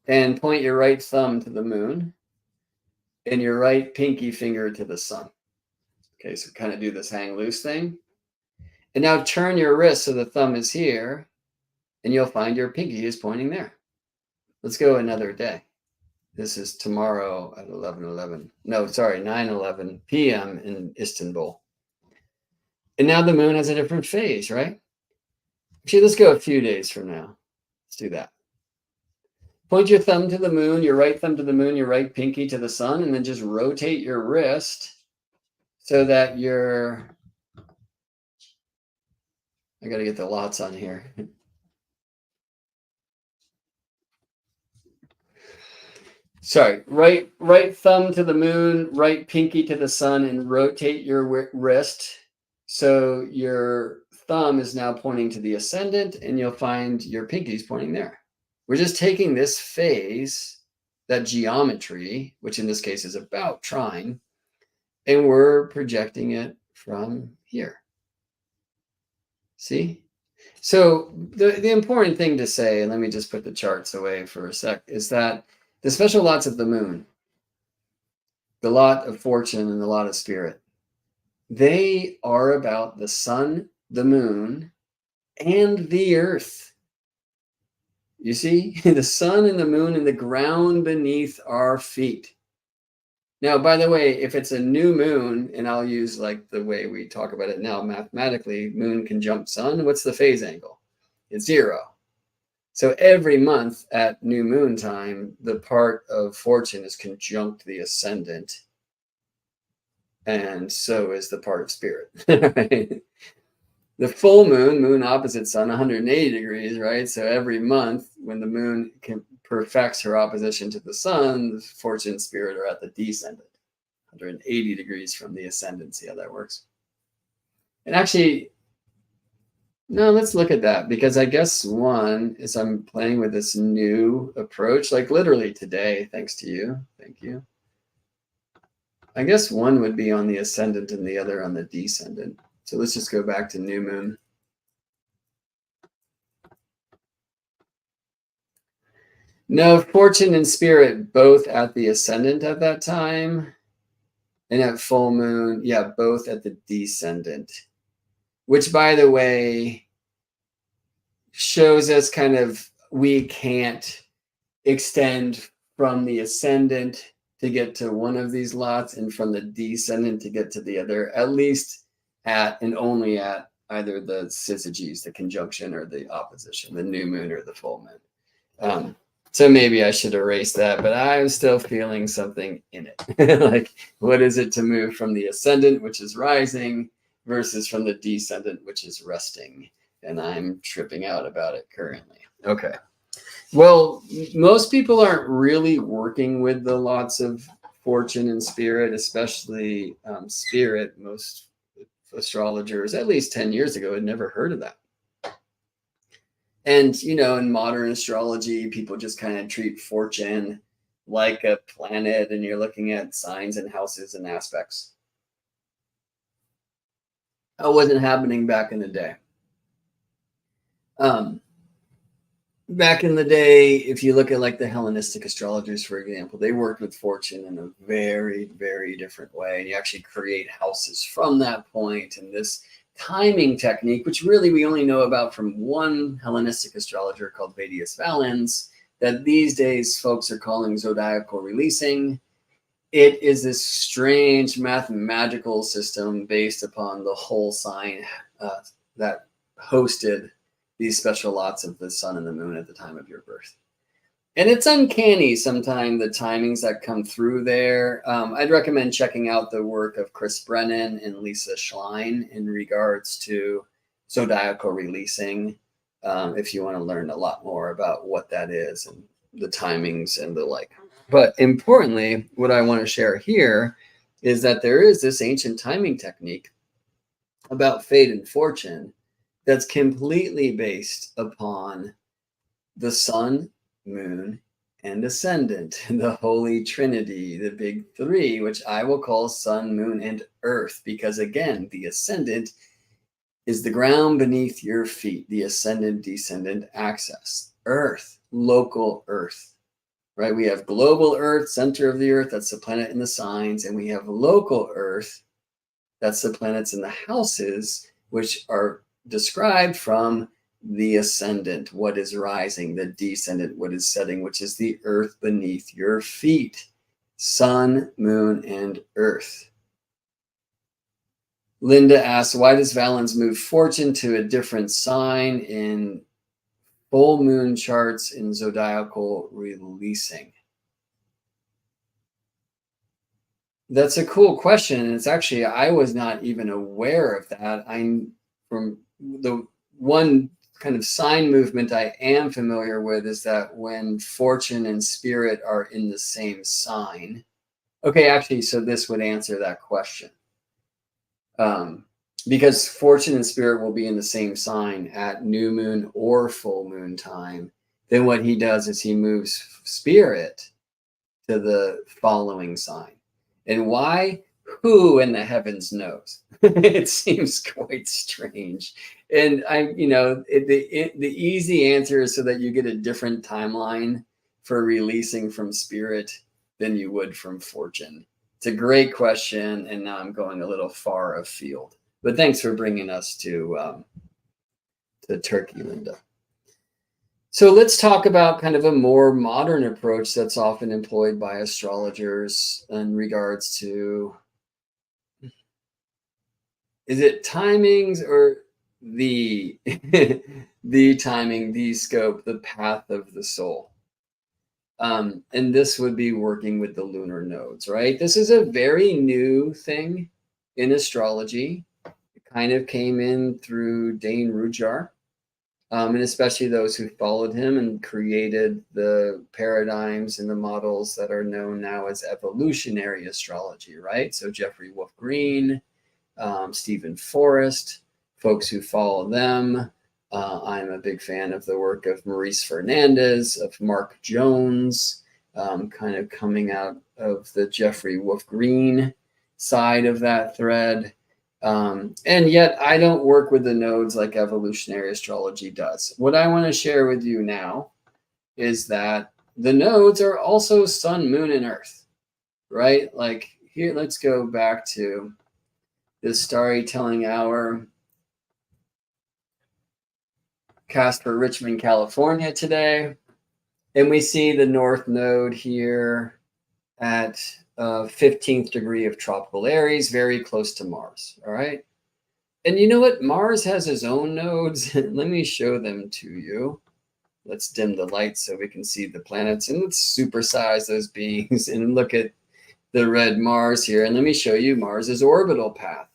and point your right thumb to the moon and your right pinky finger to the sun. Okay, so kind of do this hang loose thing. And now turn your wrist so the thumb is here, and you'll find your pinky is pointing there. Let's go another day. This is tomorrow at 9:11 p.m. in Istanbul. And now the moon has a different phase, right? Actually, let's go a few days from now. Let's do that. Point your thumb to the moon, your right thumb to the moon, your right pinky to the sun, and then just rotate your wrist so that you're, I got to get the lots on here. Sorry, right thumb to the moon, right pinky to the sun, and rotate your wrist so your thumb is now pointing to the ascendant, and you'll find your pinky's pointing there. We're just taking this phase, that geometry, which in this case is about trine, and we're projecting it from here. See? So the important thing to say, and let me just put the charts away for a sec, is that the special lots of the moon, the lot of fortune and the lot of spirit, they are about the sun, the moon, and the earth. You see, the sun and the moon and the ground beneath our feet. Now, by the way, if it's a new moon, and I'll use like the way we talk about it now mathematically, moon conjunct sun, what's the phase angle? It's 0. So every month at new moon time, the part of fortune is conjunct the ascendant, and so is the part of spirit. Right? The full moon, moon opposite sun, 180 degrees, right? So every month when the moon perfects her opposition to the sun, the fortune and spirit are at the descendant, 180 degrees from the ascendant. See how that works? And actually, no, let's look at that, because I guess one is I'm playing with this new approach, like literally today, thanks to you. Thank you. I guess one would be on the ascendant and the other on the descendant. So let's just go back to new moon. No, fortune and spirit both at the ascendant at that time. And at full moon, yeah, both at the descendant. Which, by the way, shows us kind of we can't extend from the ascendant to get to one of these lots and from the descendant to get to the other, at least at and only at either the syzygies, the conjunction, or the opposition, the new moon or the full moon. So maybe I should erase that, but I'm still feeling something in it. Like, what is it to move from the ascendant, which is rising, versus from the descendant, which is resting? And I'm tripping out about it currently. Okay. Well, most people aren't really working with the lots of fortune and spirit, especially spirit. Most astrologers, at least 10 years ago, had never heard of that. And, you know, in modern astrology, people just kind of treat fortune like a planet, and you're looking at signs and houses and aspects. That wasn't happening back in the day. Back in the day, if you look at like the Hellenistic astrologers, for example, they worked with fortune in a very, very different way. And you actually create houses from that point. And this timing technique, which really we only know about from one Hellenistic astrologer called Vedius Valens, that these days folks are calling zodiacal releasing. It is this strange mathematical system based upon the whole sign that hosted these special lots of the sun and the moon at the time of your birth. And it's uncanny sometimes the timings that come through there. I'd recommend checking out the work of Chris Brennan and Lisa Schlein in regards to zodiacal releasing, if you want to learn a lot more about what that is and the timings and the like. But importantly, what I want to share here is that there is this ancient timing technique about fate and fortune that's completely based upon the sun, moon, and ascendant, the holy trinity, the big three, which I will call sun, moon, and earth, because again, the ascendant is the ground beneath your feet, the ascendant, descendant axis. Earth, local earth, right? We have global earth, center of the earth, that's the planet in the signs, and we have local earth, that's the planets in the houses, which are described from the ascendant, what is rising, the descendant, what is setting, which is the earth beneath your feet. Sun, moon, and earth. Linda asks, why does Valens move fortune to a different sign in full moon charts in zodiacal releasing? That's a cool question. And it's actually, I was not even aware of that. I'm from the one kind of sign movement I am familiar with is that when fortune and spirit are in the same sign. Okay, actually, so this would answer that question. Because fortune and spirit will be in the same sign at new moon or full moon time. Then what he does is he moves spirit to the following sign. And why? Who in the heavens knows? It seems quite strange. And the easy answer is so that you get a different timeline for releasing from spirit than you would from fortune. It's a great question, and now I'm going a little far afield. But thanks for bringing us to Turkey, Linda. So let's talk about kind of a more modern approach that's often employed by astrologers in regards to, is it timings or the the timing, the scope, the path of the soul? And this would be working with the lunar nodes, right? This is a very new thing in astrology. It kind of came in through Dane Rudhyar. And especially those who followed him and created the paradigms and the models that are known now as evolutionary astrology, right? So Jeffrey Wolf Green, Stephen Forrest, folks who follow them. I'm a big fan of the work of Maurice Fernandez, of Mark Jones, kind of coming out of the Jeffrey Wolf Green side of that thread. And yet I don't work with the nodes like evolutionary astrology does. What I want to share with you now is that the nodes are also sun, moon, and earth, right? Like here, let's go back to the Starry Telling Hour cast for Richmond, California today. And we see the north node here at 15th degree of tropical Aries, very close to Mars. All right. And you know what? Mars has his own nodes. Let me show them to you. Let's dim the light so we can see the planets, and let's supersize those beings and look at the red Mars here. And let me show you Mars's orbital path.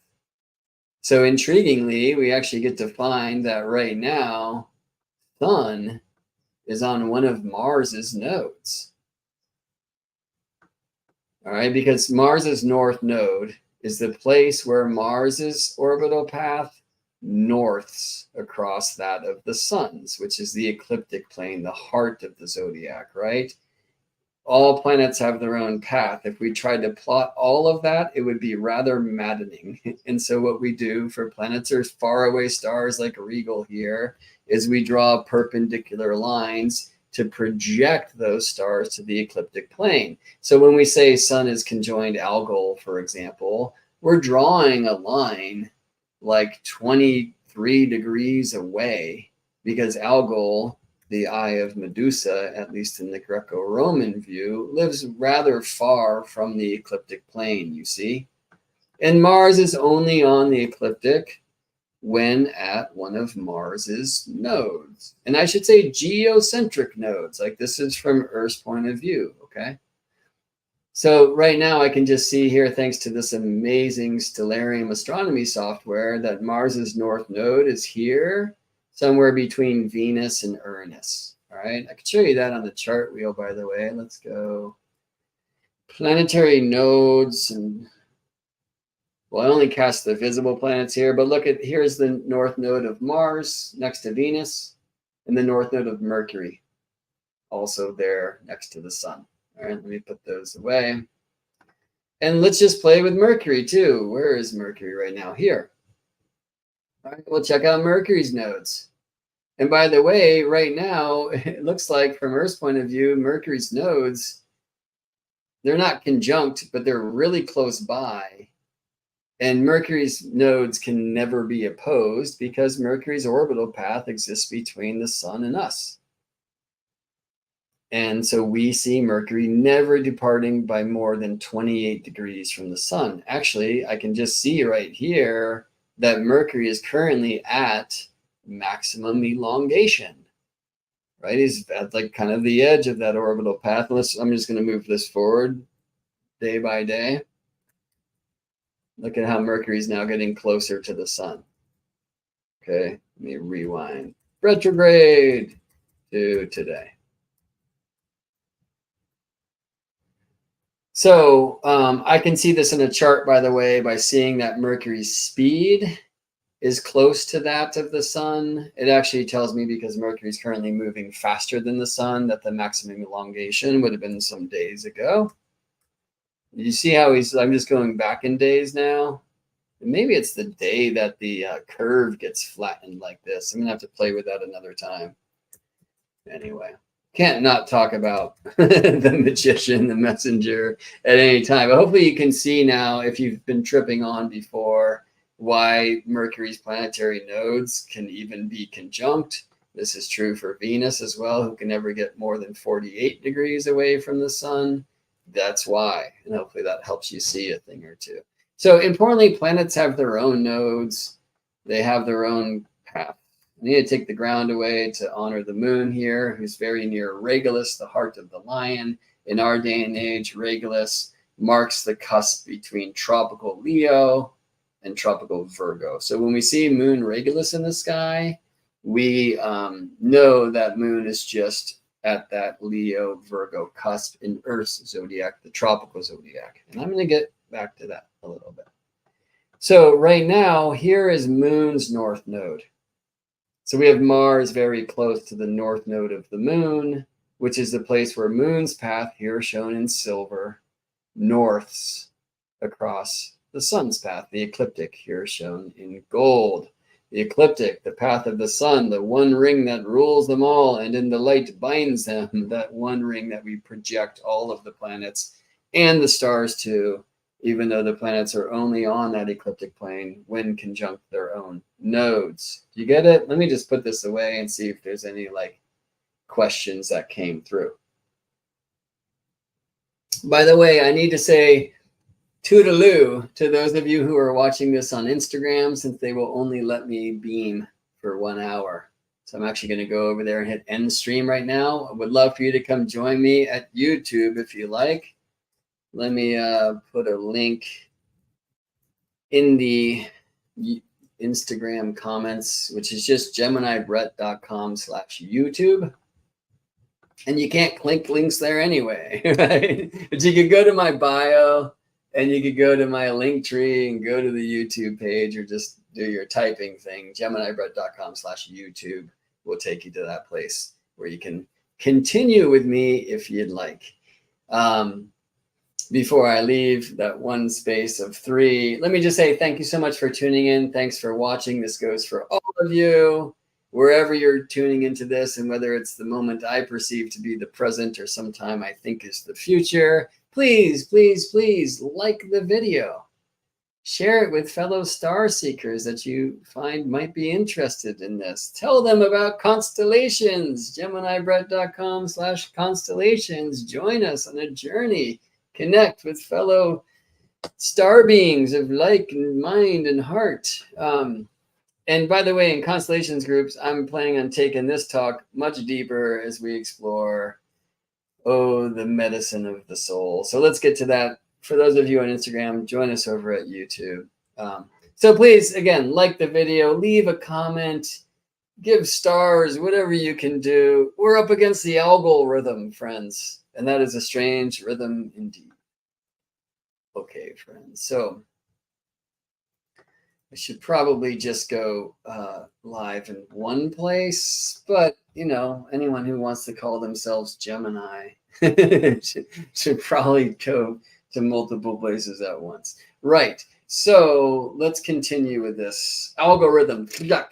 So intriguingly, we actually get to find that right now, Sun is on one of Mars's nodes. All right, because Mars's north node is the place where Mars's orbital path norths across that of the sun's, which is the ecliptic plane, the heart of the zodiac, right? All planets have their own path. If we tried to plot all of that, it would be rather maddening. And so what we do for planets or faraway stars like Regal here is we draw perpendicular lines to project those stars to the ecliptic plane. So when we say sun is conjoined Algol, for example, we're drawing a line like 23 degrees away because Algol, the eye of Medusa, at least in the Greco-Roman view, lives rather far from the ecliptic plane, you see. And Mars is only on the ecliptic when at one of Mars's nodes. And I should say geocentric nodes, like this is from Earth's point of view, okay? So right now I can just see here, thanks to this amazing Stellarium astronomy software, that Mars's north node is here, somewhere between Venus and Uranus. All right, I can show you that on the chart wheel, by the way. Let's go planetary nodes. And well, I only cast the visible planets here, but look at, here's the north node of Mars next to Venus, and the north node of Mercury, also there next to the sun. All right, let me put those away. And let's just play with Mercury too. Where is Mercury right now? Here. All right, we'll check out Mercury's nodes. And by the way, right now, it looks like from Earth's point of view, Mercury's nodes, they're not conjunct, but they're really close by. And Mercury's nodes can never be opposed because Mercury's orbital path exists between the sun and us. And so we see Mercury never departing by more than 28 degrees from the sun. Actually, I can just see right here that Mercury is currently at maximum elongation. right? He's at like kind of the edge of that orbital path. I'm just going to move this forward day by day. Look at how Mercury's now getting closer to the sun. Okay, let me rewind. Retrograde to today. So I can see this in a chart, by the way, by seeing that Mercury's speed is close to that of the sun. It actually tells me, because Mercury is currently moving faster than the sun, that the maximum elongation would have been some days ago. You see how I'm just going back in days now. And maybe it's the day that the curve gets flattened like this. I'm gonna have to play with that another time. Anyway, can't not talk about the magician, the messenger at any time. But hopefully you can see now, if you've been tripping on before, why Mercury's planetary nodes can even be conjunct. This is true for Venus as well, who can never get more than 48 degrees away from the sun. That's why, and hopefully that helps you see a thing or two. So importantly, planets have their own nodes. They have their own path. I need to take the ground away to honor the moon here, who's very near Regulus, the heart of the lion. In our day and age, Regulus marks the cusp between tropical Leo and tropical Virgo. So when we see moon Regulus in the sky, we know that moon is just at that Leo Virgo cusp in Earth's zodiac, the tropical zodiac. And I'm going to get back to that a little bit. So right now, here is moon's north node. So we have Mars very close to the north node of the moon, which is the place where moon's path, here shown in silver, norths across the sun's path, the ecliptic, here shown in gold. The ecliptic, the path of the sun, the one ring that rules them all and in the light binds them, that one ring that we project all of the planets and the stars to, even though the planets are only on that ecliptic plane when conjunct their own nodes. Do you get it? Let me just put this away and see if there's any like questions that came through. By the way, I need to say toodaloo to those of you who are watching this on Instagram, since they will only let me beam for 1 hour. So I'm actually going to go over there and hit end stream right now. I would love for you to come join me at YouTube if you like. Let me put a link in the Instagram comments, which is just geminibrett.com/YouTube. And you can't click links there anyway, right? But you could go to my bio and you could go to my link tree and go to the YouTube page, or just do your typing thing. geminibrett.com/YouTube will take you to that place where you can continue with me if you'd like. Before I leave that one space of 3, let me just say thank you so much for tuning in. Thanks for watching. This goes for all of you, wherever you're tuning into this, and whether it's the moment I perceive to be the present or sometime I think is the future. Please, please, please like the video. Share it with fellow star seekers that you find might be interested in this. Tell them about Constellations, geminibrett.com/constellations. Join us on a journey. Connect with fellow star beings of like mind and heart. And by the way, in Constellations groups, I'm planning on taking this talk much deeper as we explore, the medicine of the soul. So let's get to that. For those of you on Instagram, join us over at YouTube. So please, again, like the video, leave a comment, give stars, whatever you can do. We're up against the algal rhythm, friends. And that is a strange rhythm indeed. Okay, friends. So I should probably just go live in one place, but anyone who wants to call themselves Gemini should probably go to multiple places at once. Right. So let's continue with this algorithm. How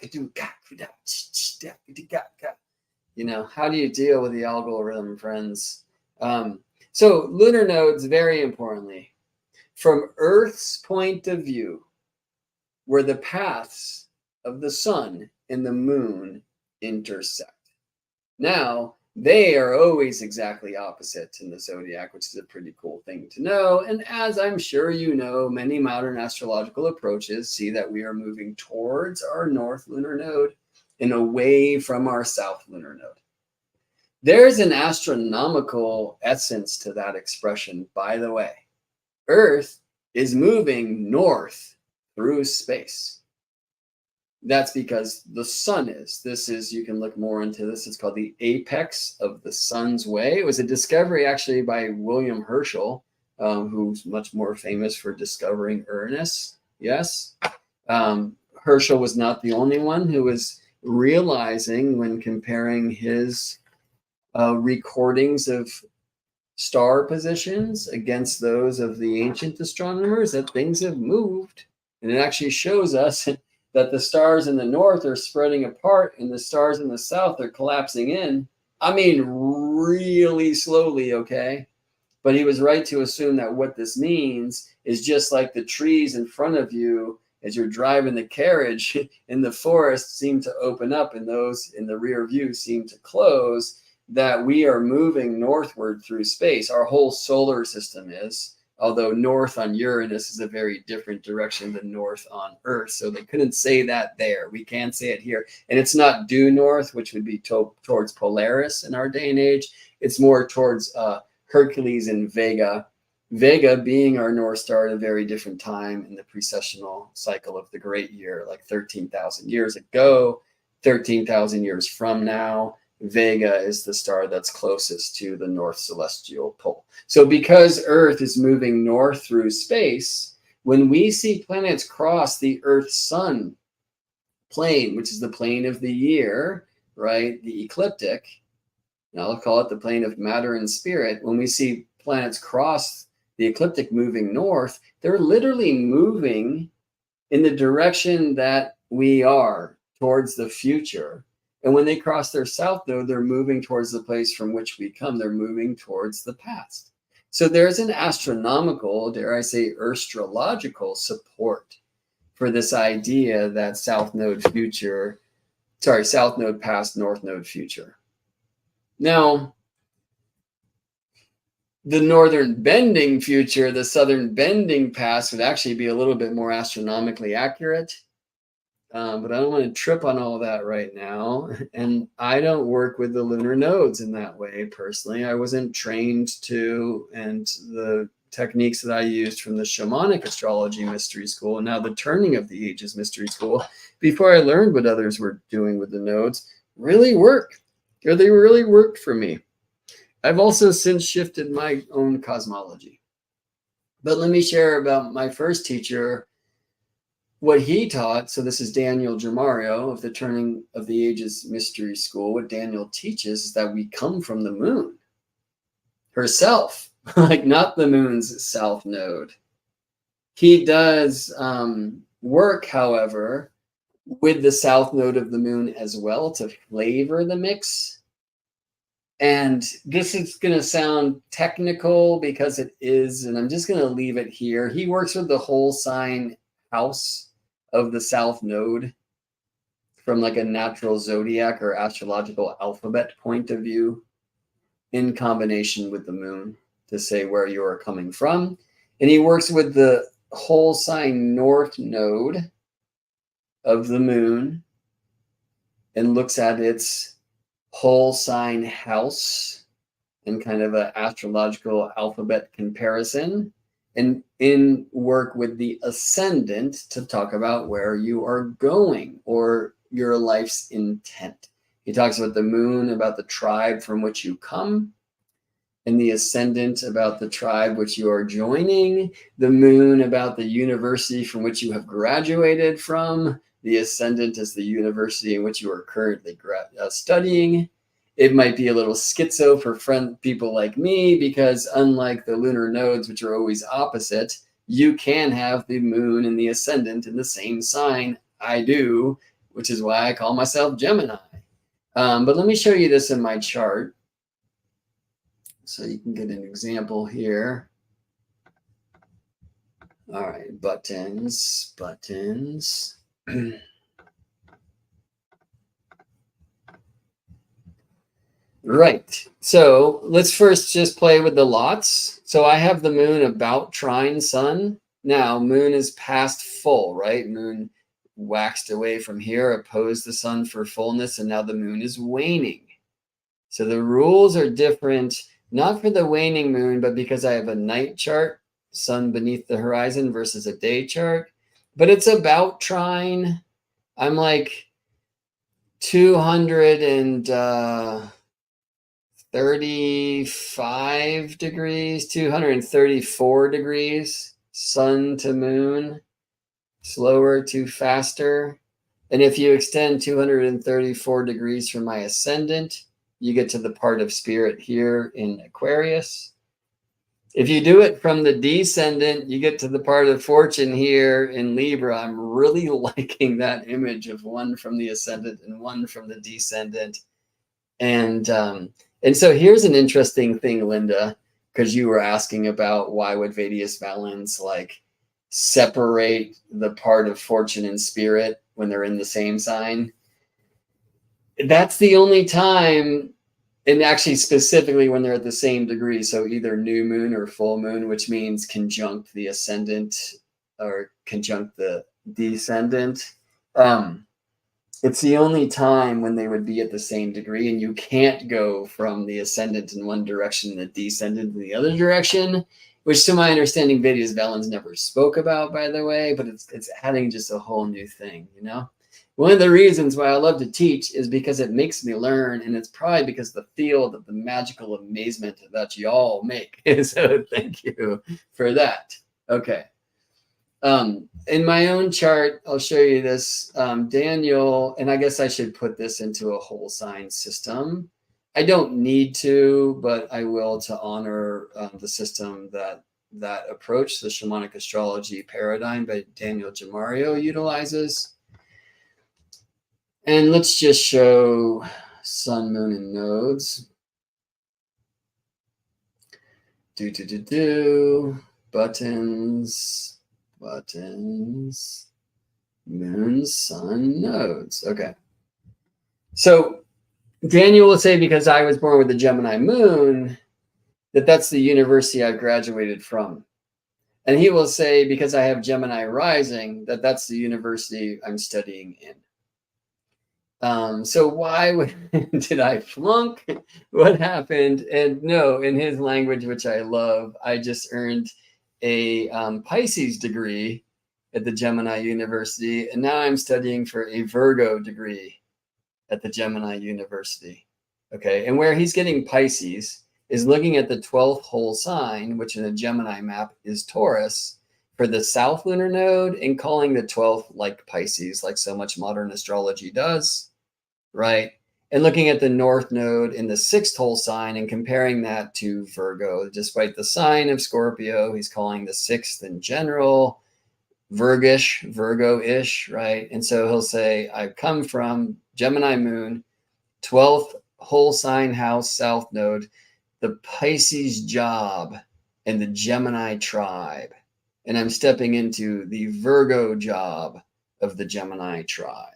do you deal with the algorithm, friends? So lunar nodes, very importantly, from Earth's point of view, where the paths of the sun and the moon intersect. Now, they are always exactly opposite in the zodiac, which is a pretty cool thing to know. And as I'm sure you know, many modern astrological approaches see that we are moving towards our north lunar node and away from our south lunar node. There's an astronomical essence to that expression, by the way. Earth is moving north through space. That's because the sun is. This is, you can look more into this. It's called the apex of the sun's way. It was a discovery actually by William Herschel, who's much more famous for discovering Uranus. Yes. Herschel was not the only one who was realizing, when comparing his recordings of star positions against those of the ancient astronomers, that things have moved. And it actually shows us that the stars in the north are spreading apart and the stars in the south are collapsing in. I mean, really slowly, okay? But he was right to assume that what this means is just like the trees in front of you as you're driving the carriage in the forest seem to open up and those in the rear view seem to close, that we are moving northward through space. Our whole solar system is, although north on Uranus is a very different direction than north on Earth. So they couldn't say that there. We can say it here. And it's not due north, which would be towards Polaris in our day and age. It's more towards Hercules and Vega. Vega being our North Star at a very different time in the precessional cycle of the great year, like 13,000 years ago, 13,000 years from now. Vega is the star that's closest to the north celestial pole. So because Earth is moving north through space, when we see planets cross the Earth-Sun plane, which is the plane of the year, right, the ecliptic, and I'll call it the plane of matter and spirit, when we see planets cross the ecliptic moving north, they're literally moving in the direction that we are, towards the future. And when they cross their south, though, they're moving towards the place from which we come. They're moving towards the past. So there's an astronomical, dare I say, astrological support for this idea that south node past, north node future. Now, the northern bending future, the southern bending past would actually be a little bit more astronomically accurate. But I don't want to trip on all that right now. And I don't work with the lunar nodes in that way personally. I wasn't trained to, and the techniques that I used from the shamanic astrology mystery school and now the turning of the ages mystery school, before I learned what others were doing with the nodes, really work, or they really worked for me. I've also since shifted my own cosmology. But let me share about my first teacher, what he taught. So this is Daniel Germario of the Turning of the Ages Mystery School. What Daniel teaches is that we come from the moon herself, like not the moon's south node. He does work, however, with the south node of the moon as well to flavor the mix. And this is going to sound technical because it is, and I'm just going to leave it here. He works with the whole sign house of the south node from like a natural zodiac or astrological alphabet point of view, in combination with the moon to say where you are coming from. And he works with the whole sign north node of the moon and looks at its whole sign house in kind of an astrological alphabet comparison, and in work with the ascendant to talk about where you are going or your life's intent. He talks about the moon, about the tribe from which you come, and the ascendant about the tribe which you are joining, the moon about the university from which you have graduated from, the ascendant is the university in which you are currently studying. It might be a little schizo for people like me, because unlike the lunar nodes, which are always opposite, you can have the moon and the ascendant in the same sign. I do, which is why I call myself Gemini. But let me show you this in my chart so you can get an example here. All right, buttons. Right. So let's first just play with the lots. So I have the moon about trine sun. Now moon is past full, right? Moon waxed away from here, opposed the sun for fullness, and now the moon is waning. So the rules are different, not for the waning moon, but because I have a night chart, sun beneath the horizon, versus a day chart. But it's about trine. I'm like 235 degrees, 234 degrees, sun to moon, slower to faster. And if you extend 234 degrees from my ascendant, you get to the part of spirit here in Aquarius. If you do it from the descendant, you get to the part of fortune here in Libra. I'm really liking that image of one from the ascendant and one from the descendant. And so here's an interesting thing, Linda, because you were asking about why would Vedic Valens like separate the part of fortune and spirit when they're in the same sign. That's the only time, and actually specifically when they're at the same degree, so either new moon or full moon, which means conjunct the ascendant or conjunct the descendant. It's the only time when they would be at the same degree, and you can't go from the ascendant in one direction and the descendant in the other direction, which to my understanding, Vedic Valens never spoke about, by the way, but it's adding just a whole new thing, you know? One of the reasons why I love to teach is because it makes me learn, and it's probably because the field of the magical amazement that y'all make. So thank you for that. Okay. In my own chart, I'll show you this, Daniel, and I guess I should put this into a whole sign system. I don't need to, but I will to honor the system that approach, the shamanic astrology paradigm by Daniel Jamario utilizes. And let's just show sun, moon, and nodes. Buttons, moon, sun, nodes. Okay. So Daniel will say, because I was born with a Gemini moon, that's the university I graduated from. And he will say, because I have Gemini rising, that's the university I'm studying in. So why did I flunk? What happened? And no, in his language, which I love, I just earned a Pisces degree at the Gemini University, and now I'm studying for a Virgo degree at the Gemini University. Okay, and where he's getting Pisces is looking at the 12th whole sign, which in a Gemini map is Taurus, for the South Lunar Node, and calling the 12th like Pisces, like so much modern astrology does, right? And looking at the North Node in the 6th whole sign and comparing that to Virgo. Despite the sign of Scorpio, he's calling the 6th in general Virgo-ish, right? And so he'll say, I've come from Gemini moon, 12th whole sign house, South Node, the Pisces job, and the Gemini tribe. And I'm stepping into the Virgo job of the Gemini tribe.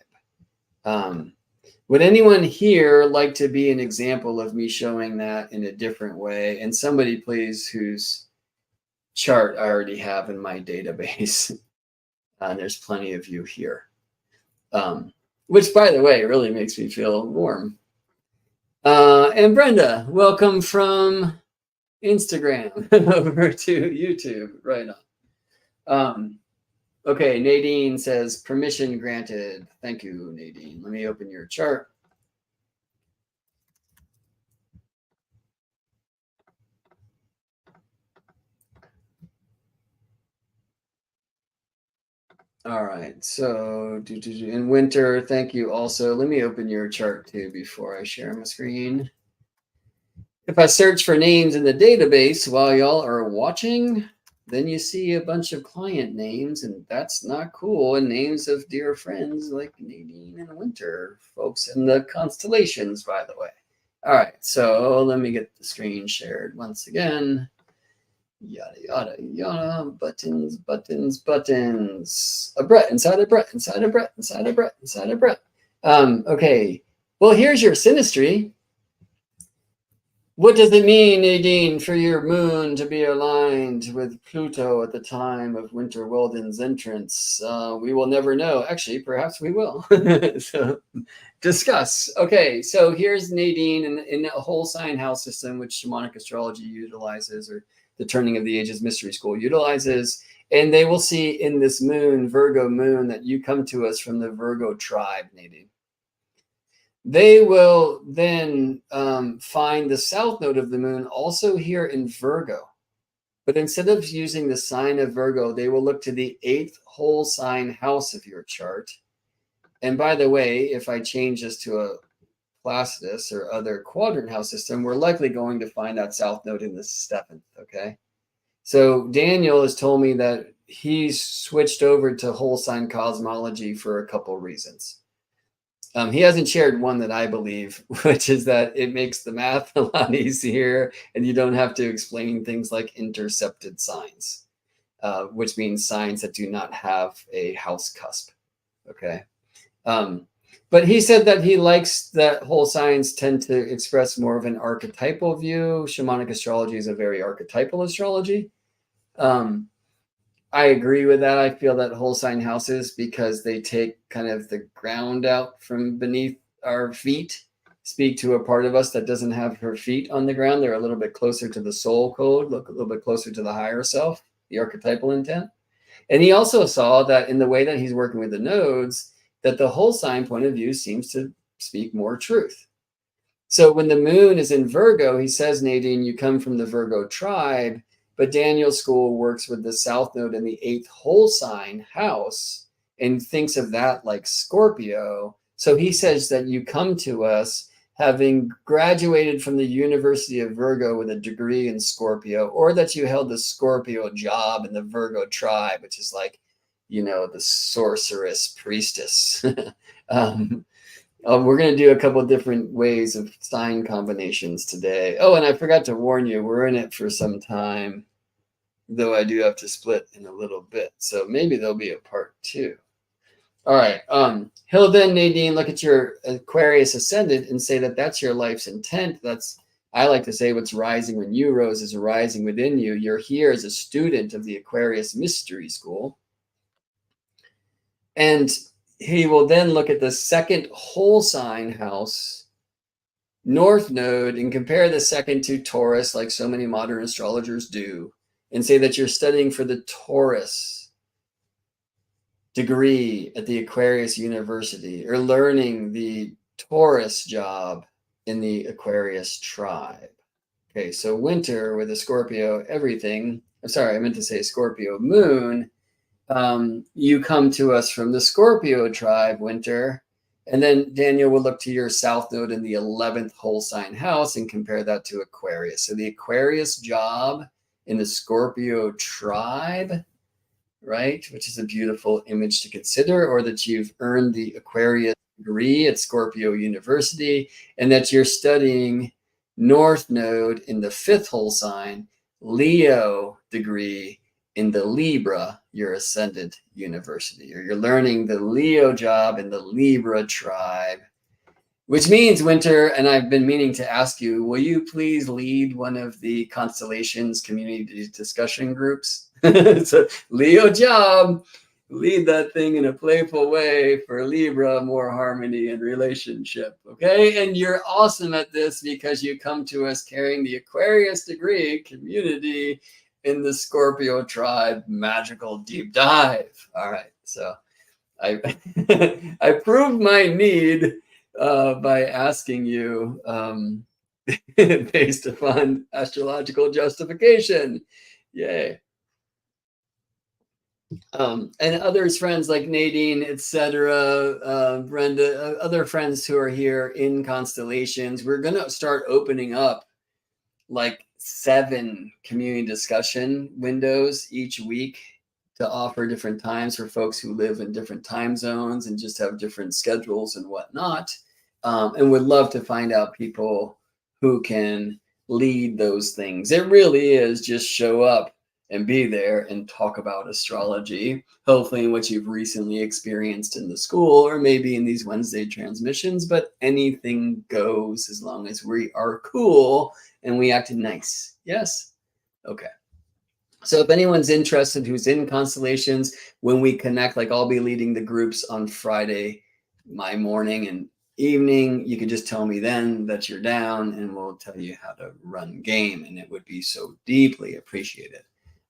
Would anyone here like to be an example of me showing that in a different way? And somebody, please, whose chart I already have in my database. There's plenty of you here. Which, by the way, really makes me feel warm. And Brenda, welcome from Instagram over to YouTube. Right on. Okay, Nadine says, permission granted. Thank you, Nadine. Let me open your chart. All right, so in winter, thank you also. Let me open your chart too before I share my screen. If I search for names in the database while y'all are watching, then you see a bunch of client names, and that's not cool. And names of dear friends like Nadine and Winter, folks in the Constellations, by the way. All right, so let me get the screen shared once again. Yada, yada, yada, buttons. A Brett inside a Brett, inside a Brett, inside a Brett, inside a Brett. Okay, well, here's your synastry. What does it mean, Nadine, for your moon to be aligned with Pluto at the time of Winter Weldon's entrance? We will never know. Actually, perhaps we will. So discuss. Okay, so here's Nadine in a whole sign house system, which shamanic astrology utilizes, or the Turning of the Ages Mystery School utilizes. And they will see in this moon, Virgo moon, that you come to us from the Virgo tribe, Nadine. They will then find the south node of the moon also here in Virgo. But instead of using the sign of Virgo, they will look to the 8th whole sign house of your chart. And by the way, if I change this to a Placidus or other quadrant house system, we're likely going to find that south node in the 7th, okay? So Daniel has told me that he's switched over to whole sign cosmology for a couple reasons. He hasn't shared one that I believe, which is that it makes the math a lot easier and you don't have to explain things like intercepted signs, which means signs that do not have a house cusp, okay? But he said that he likes that whole signs tend to express more of an archetypal view. Shamanic astrology is a very archetypal astrology. I agree with that. I feel that whole sign houses, because they take kind of the ground out from beneath our feet, speak to a part of us that doesn't have her feet on the ground. They're a little bit closer to the soul code, look a little bit closer to the higher self, the archetypal intent. And he also saw that in the way that he's working with the nodes, that the whole sign point of view seems to speak more truth. So when the moon is in Virgo, he says, Nadine, you come from the Virgo tribe. But Daniel's school works with the south node in the 8th whole sign house and thinks of that like Scorpio. So he says that you come to us having graduated from the University of Virgo with a degree in Scorpio, or that you held the Scorpio job in the Virgo tribe, which is like, you know, the sorceress priestess. We're going to do a couple different ways of sign combinations today. Oh, and I forgot to warn you, we're in it for some time, though I do have to split in a little bit. So maybe there'll be a part 2. All right. He'll then, Nadine, look at your Aquarius ascendant and say that that's your life's intent. That's, I like to say, what's rising when you rose is rising within you. You're here as a student of the Aquarius Mystery School. And he will then look at the 2nd whole sign house, north node, and compare the 2nd to Taurus, like so many modern astrologers do, and say that you're studying for the Taurus degree at the Aquarius University, or learning the Taurus job in the Aquarius tribe. Okay, so winter with a Scorpio everything. I'm sorry, I meant to say Scorpio moon. You come to us from the Scorpio tribe, winter, and then Daniel will look to your south node in the 11th whole sign house and compare that to Aquarius. So the Aquarius job in the Scorpio tribe, right, which is a beautiful image to consider, or that you've earned the Aquarius degree at Scorpio University, and that you're studying north node in the 5th whole sign, Leo degree in the Libra, your ascendant university, or you're learning the Leo job in the Libra tribe, which means, winter, and I've been meaning to ask you, will you please lead one of the Constellations community discussion groups? So Leo job, lead that thing in a playful way for Libra, more harmony and relationship, okay? And you're awesome at this because you come to us carrying the Aquarius degree, community in the Scorpio tribe, magical deep dive. All right, so I I proved my need by asking you based upon astrological justification. Yay. And others, friends like Nadine, etc., Brenda, other friends who are here in Constellations, we're going to start opening up like 7 community discussion windows each week to offer different times for folks who live in different time zones and just have different schedules and whatnot. And would love to find out people who can lead those things. It really is just show up and be there and talk about astrology, hopefully in what you've recently experienced in the school or maybe in these Wednesday transmissions, but anything goes as long as we are cool and we act nice. Yes? Okay. So if anyone's interested who's in Constellations, when we connect, like I'll be leading the groups on Friday, my morning and evening, you could just tell me then that you're down and we'll tell you how to run game, and it would be so deeply appreciated.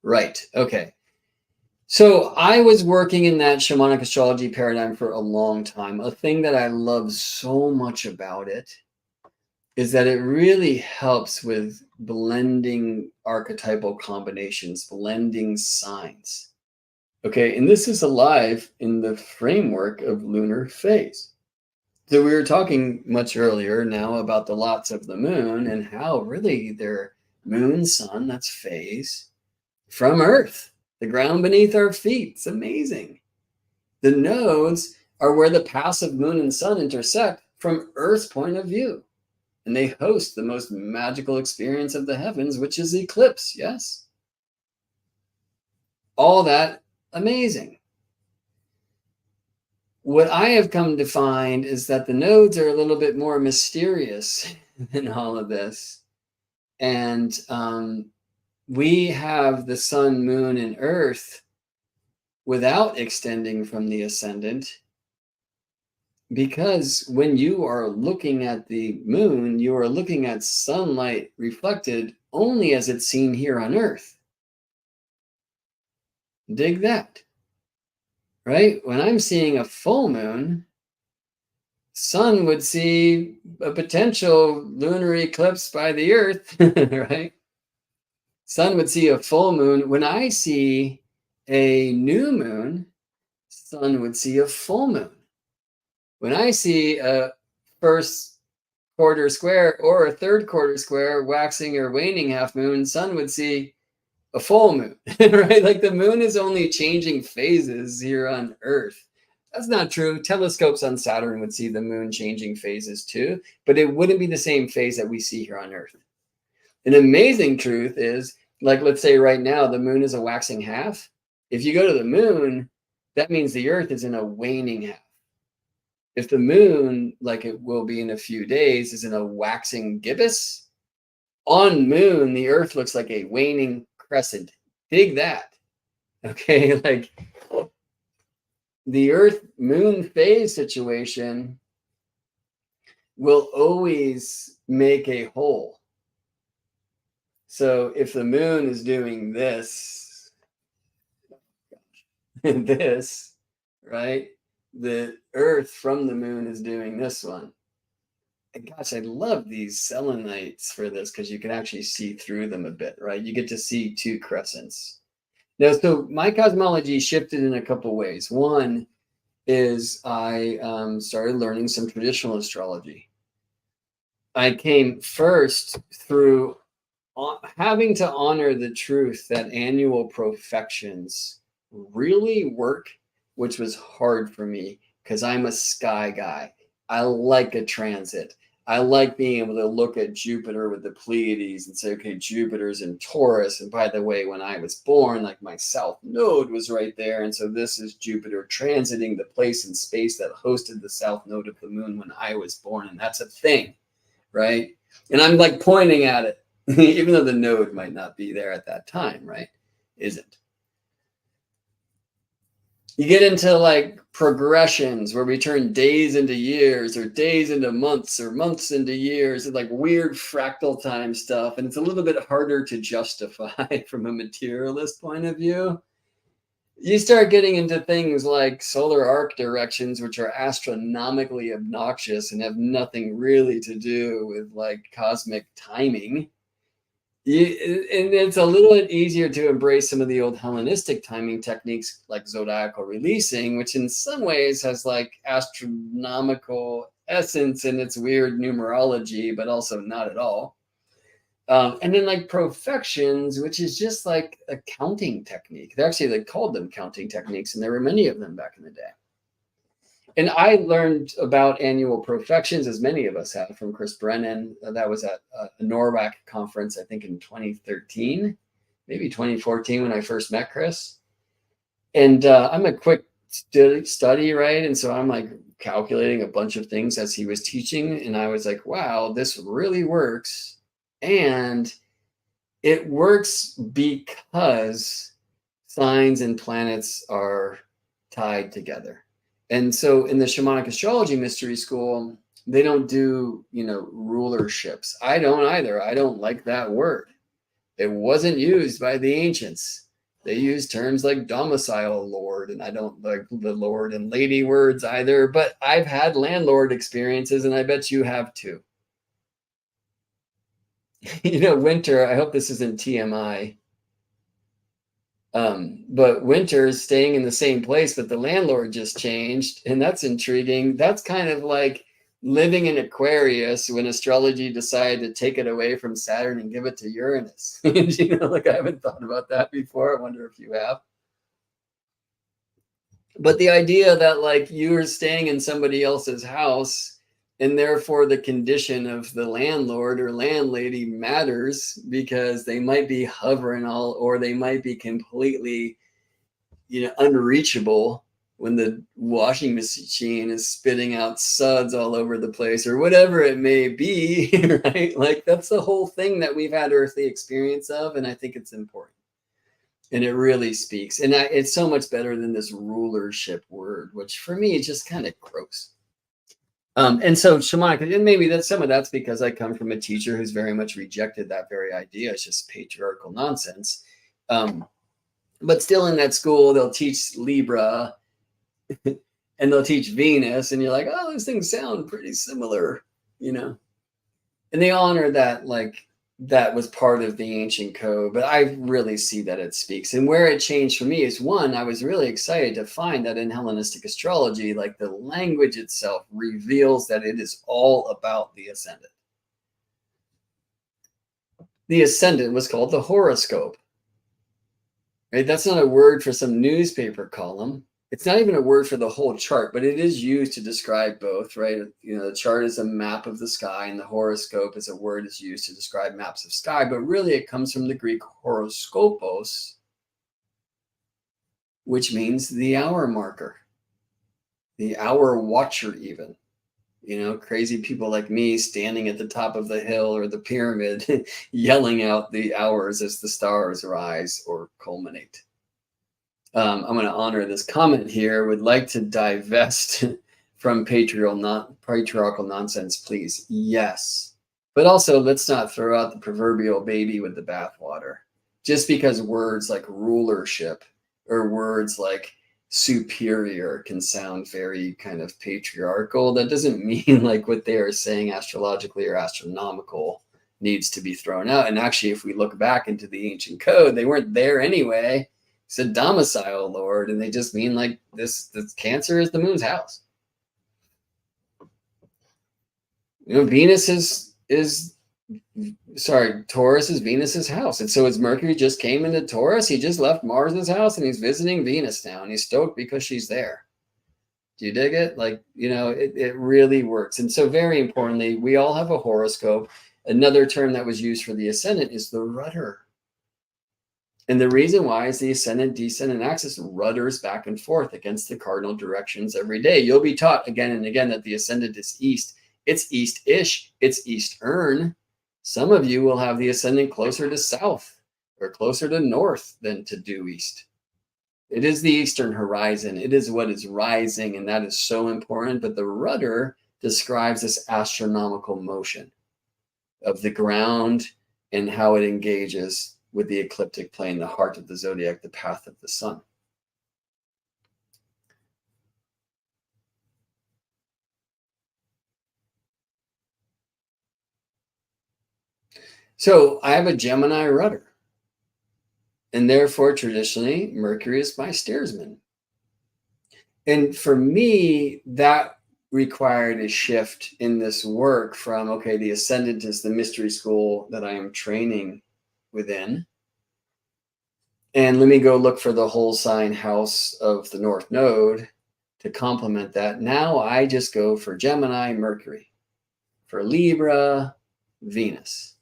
Right. Okay. So I was working in that shamanic astrology paradigm for a long time. A thing that I love so much about it is that it really helps with blending archetypal combinations, blending signs. Okay, and this is alive in the framework of lunar phase. So we were talking much earlier now about the lots of the moon and how really they're moon, sun, that's phase, from Earth, the ground beneath our feet. It's amazing. The nodes are where the passive moon and sun intersect from Earth's point of view. And they host the most magical experience of the heavens, which is eclipse. Yes. All that amazing. What I have come to find is that the nodes are a little bit more mysterious than all of this. And we have the sun, moon, and earth without extending from the ascendant. Because when you are looking at the moon, you are looking at sunlight reflected only as it's seen here on Earth. Dig that, right? When I'm seeing a full moon, sun would see a potential lunar eclipse by the Earth, right? Sun would see a full moon. When I see a new moon, sun would see a full moon. When I see a first quarter square or a third quarter square, waxing or waning half moon, sun would see a full moon, right? Like the moon is only changing phases here on Earth. That's not true. Telescopes on Saturn would see the moon changing phases too, but it wouldn't be the same phase that we see here on Earth. An amazing truth is, like, let's say right now, the moon is a waxing half. If you go to the moon, that means the Earth is in a waning half. If the moon, like it will be in a few days, is in a waxing gibbous, on moon, the Earth looks like a waning crescent. Dig that. Okay, like the Earth-moon phase situation will always make a whole. So if the moon is doing this, and this, right? The Earth from the moon is doing this one. And gosh, I love these selenites for this because you can actually see through them a bit, right? You get to see two crescents. Now, so my cosmology shifted in a couple ways. One is I started learning some traditional astrology. I came first through having to honor the truth that annual profections really work, which was hard for me because I'm a sky guy. I like a transit. I like being able to look at Jupiter with the Pleiades and say, okay, Jupiter's in Taurus. And by the way, when I was born, like my south node was right there. And so this is Jupiter transiting the place in space that hosted the south node of the moon when I was born. And that's a thing, right? And I'm like pointing at it, even though the node might not be there at that time, right? Isn't. You get into like progressions where we turn days into years or days into months or months into years, and like weird fractal time stuff. And it's a little bit harder to justify from a materialist point of view. You start getting into things like solar arc directions, which are astronomically obnoxious and have nothing really to do with like cosmic timing. And it's a little bit easier to embrace some of the old Hellenistic timing techniques like zodiacal releasing, which in some ways has like astronomical essence in its weird numerology, but also not at all. And then like profections, which is just like a counting technique. They called them counting techniques, and there were many of them back in the day. And I learned about annual profections, as many of us have, from Chris Brennan. That was at a NORWAC conference, I think in 2013, maybe 2014 when I first met Chris. And I'm a quick study, right? And so I'm like calculating a bunch of things as he was teaching. And I was like, wow, this really works. And it works because signs and planets are tied together. And so in the Shamanic Astrology Mystery School, they don't do, rulerships. I don't either. I don't like that word. It wasn't used by the ancients. They use terms like domicile lord, and I don't like the lord and lady words either, but I've had landlord experiences, and I bet you have too. Winter, I hope this isn't TMI, but winter is staying in the same place, but the landlord just changed, and that's intriguing. That's kind of like living in Aquarius when astrology decided to take it away from Saturn and give it to Uranus. Like I haven't thought about that before. I wonder if you have. But the idea that like you're staying in somebody else's house and therefore the condition of the landlord or landlady matters because they might be hovering or they might be completely, unreachable when the washing machine is spitting out suds all over the place or whatever it may be, right? Like that's the whole thing that we've had earthly experience of. And I think it's important. And it really speaks. And it's so much better than this rulership word, which for me is just kind of gross. And so shamanic, and maybe some of that's because I come from a teacher who's very much rejected that very idea. It's just patriarchal nonsense. But still in that school, they'll teach Libra and they'll teach Venus, and you're like, oh, those things sound pretty similar, and they honor that, like that was part of the ancient code, but I really see that it speaks. And where it changed for me is one, I was really excited to find that in Hellenistic astrology, like the language itself reveals that it is all about the ascendant. The ascendant was called the horoscope. Right? That's not a word for some newspaper column. It's not even a word for the whole chart, but it is used to describe both, right? The chart is a map of the sky, and the horoscope is a word that's used to describe maps of sky, but really it comes from the Greek horoskopos, which means the hour marker, the hour watcher even. Crazy people like me standing at the top of the hill or the pyramid yelling out the hours as the stars rise or culminate. I'm going to honor this comment here. Would like to divest from patriarchal nonsense, please. Yes. But also, let's not throw out the proverbial baby with the bathwater. Just because words like rulership or words like superior can sound very kind of patriarchal, that doesn't mean like what they are saying astrologically or astronomical needs to be thrown out. And actually, if we look back into the ancient code, they weren't there anyway. Said domicile lord, and they just mean like this Cancer is the moon's house. Venus Taurus is Venus's house. And so as Mercury just came into Taurus, he just left Mars's house and he's visiting Venus now, and he's stoked because she's there. Do you dig it? Like, it really works. And so very importantly, we all have a horoscope. Another term that was used for the ascendant is the rudder. And the reason why is the ascendant descendant axis rudders back and forth against the cardinal directions every day. You'll be taught again and again that the ascendant is east. It's east-ish. It's eastern. Some of you will have the ascendant closer to south or closer to north than to due east. It is the eastern horizon. It is what is rising, and that is so important. But the rudder describes this astronomical motion of the ground and how it engages with the ecliptic plane, the heart of the zodiac, the path of the sun. So I have a Gemini rudder, and therefore traditionally Mercury is my steersman. And for me, that required a shift in this work from, okay, the ascendant is the mystery school that I am training within. And let me go look for the whole sign house of the North Node to complement that. Now I just go for Gemini, Mercury, for Libra, Venus.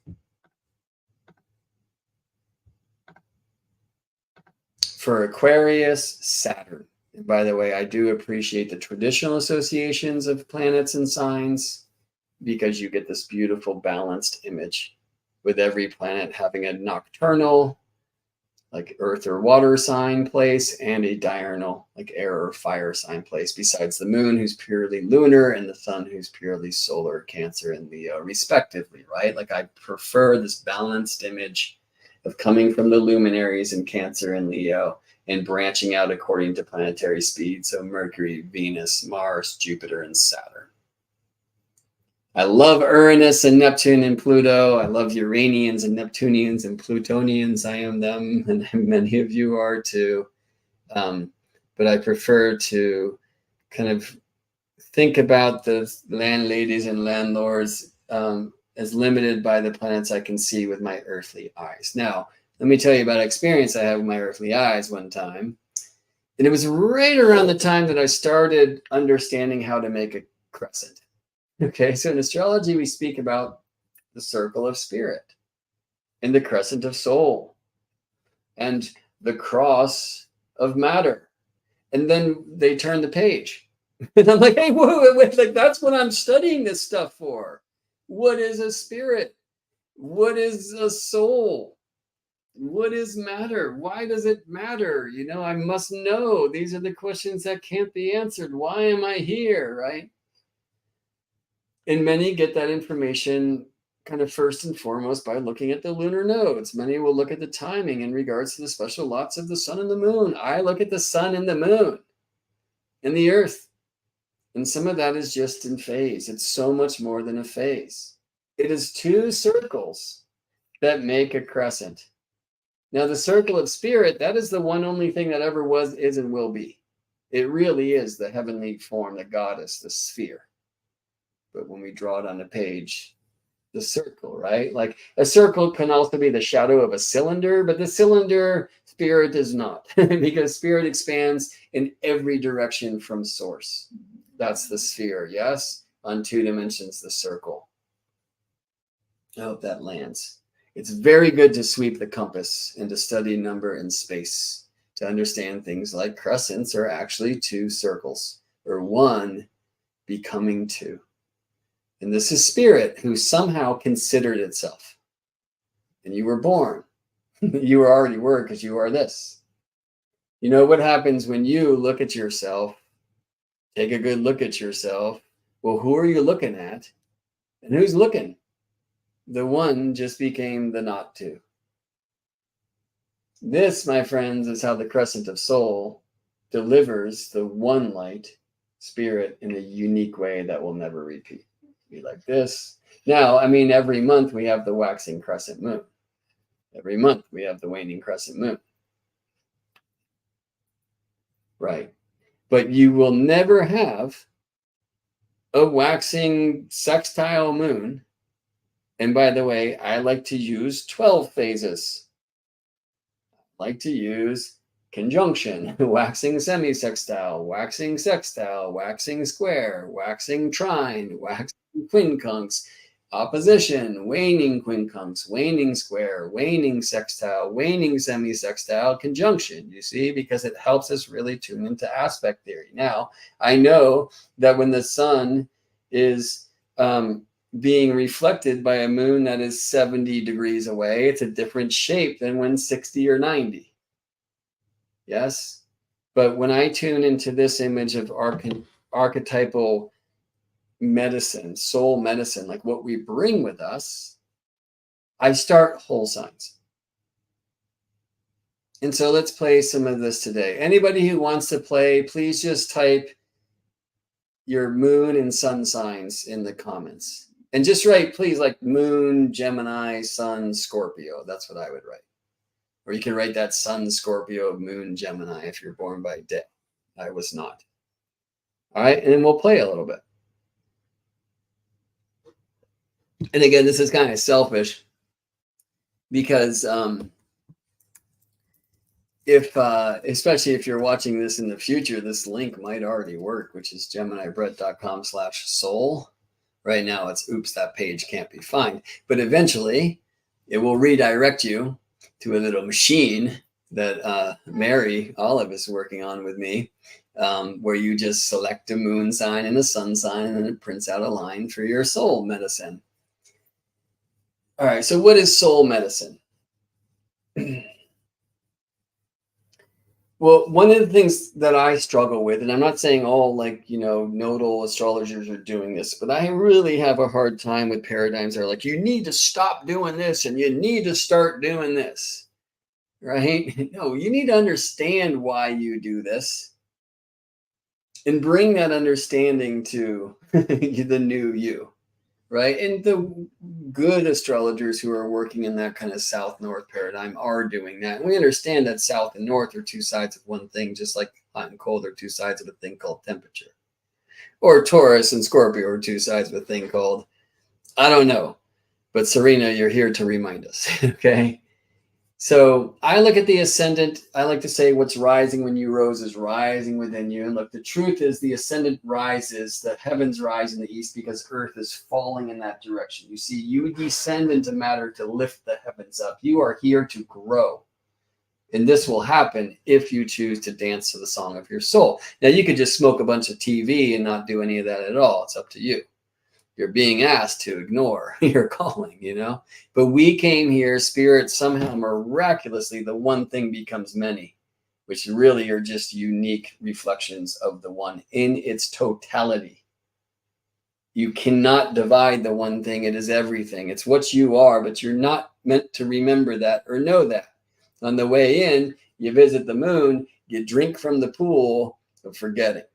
For Aquarius, Saturn. And by the way, I do appreciate the traditional associations of planets and signs because you get this beautiful balanced image with every planet having a nocturnal, like earth or water sign place, and a diurnal, like air or fire sign place, besides the moon, who's purely lunar, and the sun, who's purely solar, Cancer and Leo, respectively, right? Like I prefer this balanced image of coming from the luminaries in Cancer and Leo and branching out according to planetary speed. So Mercury, Venus, Mars, Jupiter, and Saturn. I love Uranus and Neptune and Pluto. I love Uranians and Neptunians and Plutonians. I am them, and many of you are too. But I prefer to kind of think about the landladies and landlords as limited by the planets I can see with my earthly eyes. Now, let me tell you about an experience I had with my earthly eyes one time. And it was right around the time that I started understanding how to make a crescent. Okay, so in astrology, we speak about the circle of spirit and the crescent of soul and the cross of matter. And then they turn the page. And I'm like, hey, whoa, wait, like that's what I'm studying this stuff for. What is a spirit? What is a soul? What is matter? Why does it matter? You know, I must know. These are the questions that can't be answered. Why am I here, right? And many get that information kind of first and foremost by looking at the lunar nodes. Many will look at the timing in regards to the special lots of the sun and the moon. I look at the sun and the moon and the earth. And some of that is just in phase. It's so much more than a phase. It is two circles that make a crescent. Now, the circle of spirit, that is the one only thing that ever was, is, and will be. It really is the heavenly form, the goddess, the sphere. But when we draw it on the page, the circle, right? Like a circle can also be the shadow of a cylinder, but the cylinder spirit is not because spirit expands in every direction from source. That's the sphere, yes? On 2 dimensions, the circle. I hope that lands. It's very good to sweep the compass and to study number and space, to understand things like crescents are actually 2 circles, or 1 becoming 2. And this is spirit who somehow considered itself. And you were born. You already were because you are this. You know what happens when you look at yourself, take a good look at yourself. Well, who are you looking at? And who's looking? The one just became the not two. This, my friends, is how the crescent of soul delivers the one light spirit in a unique way that will never repeat. Be like this. Now, I mean, every month we have the waxing crescent moon. Every month we have the waning crescent moon. Right. But you will never have a waxing sextile moon. And by the way, I like to use 12 phases. I like to use conjunction, waxing semisextile, waxing sextile, waxing square, waxing trine, waxing quincunx, opposition, waning quincunx, waning square, waning sextile, waning semisextile, conjunction, you see, because it helps us really tune into aspect theory. Now, I know that when the sun is being reflected by a moon that is 70 degrees away, it's a different shape than when 60 or 90. Yes, but when I tune into this image of archetypal medicine, soul medicine, like what we bring with us, I start whole signs. And so let's play some of this today. Anybody who wants to play, please just type your moon and sun signs in the comments. And just write, please, like moon, Gemini, sun, Scorpio. That's what I would write. Or you can write that sun, Scorpio, moon, Gemini if you're born by day. I was not. All right, and then we'll play a little bit. And again, this is kind of selfish because especially if you're watching this in the future, this link might already work, which is geminibrett.com/soul. Right now it's, oops, that page can't be found. But eventually it will redirect you to a little machine that Mary Olive is working on with me, where you just select a moon sign and a sun sign, and then it prints out a line for your soul medicine. All right, so what is soul medicine? Well, one of the things that I struggle with, and I'm not saying all nodal astrologers are doing this, but I really have a hard time with paradigms that are like, you need to stop doing this and you need to start doing this, right? No, you need to understand why you do this and bring that understanding to the new you, right? And the good astrologers who are working in that kind of south-north paradigm are doing that. And we understand that south and north are two sides of one thing, just like hot and cold are two sides of a thing called temperature. Or Taurus and Scorpio are two sides of a thing called, I don't know. But Serena, you're here to remind us, okay? So I look at the ascendant. I like to say what's rising when you rose is rising within you. And look, the truth is the ascendant rises, the heavens rise in the east because Earth is falling in that direction. You see, you descend into matter to lift the heavens up. You are here to grow. And this will happen if you choose to dance to the song of your soul. Now, you could just smoke a bunch of TV and not do any of that at all. It's up to you. You're being asked to ignore your calling, but we came here, spirit, somehow miraculously, the one thing becomes many, which really are just unique reflections of the one in its totality. You cannot divide the one thing. It is everything. It's what you are, but you're not meant to remember that or know that. On the way in, you visit the moon, you drink from the pool of forgetting,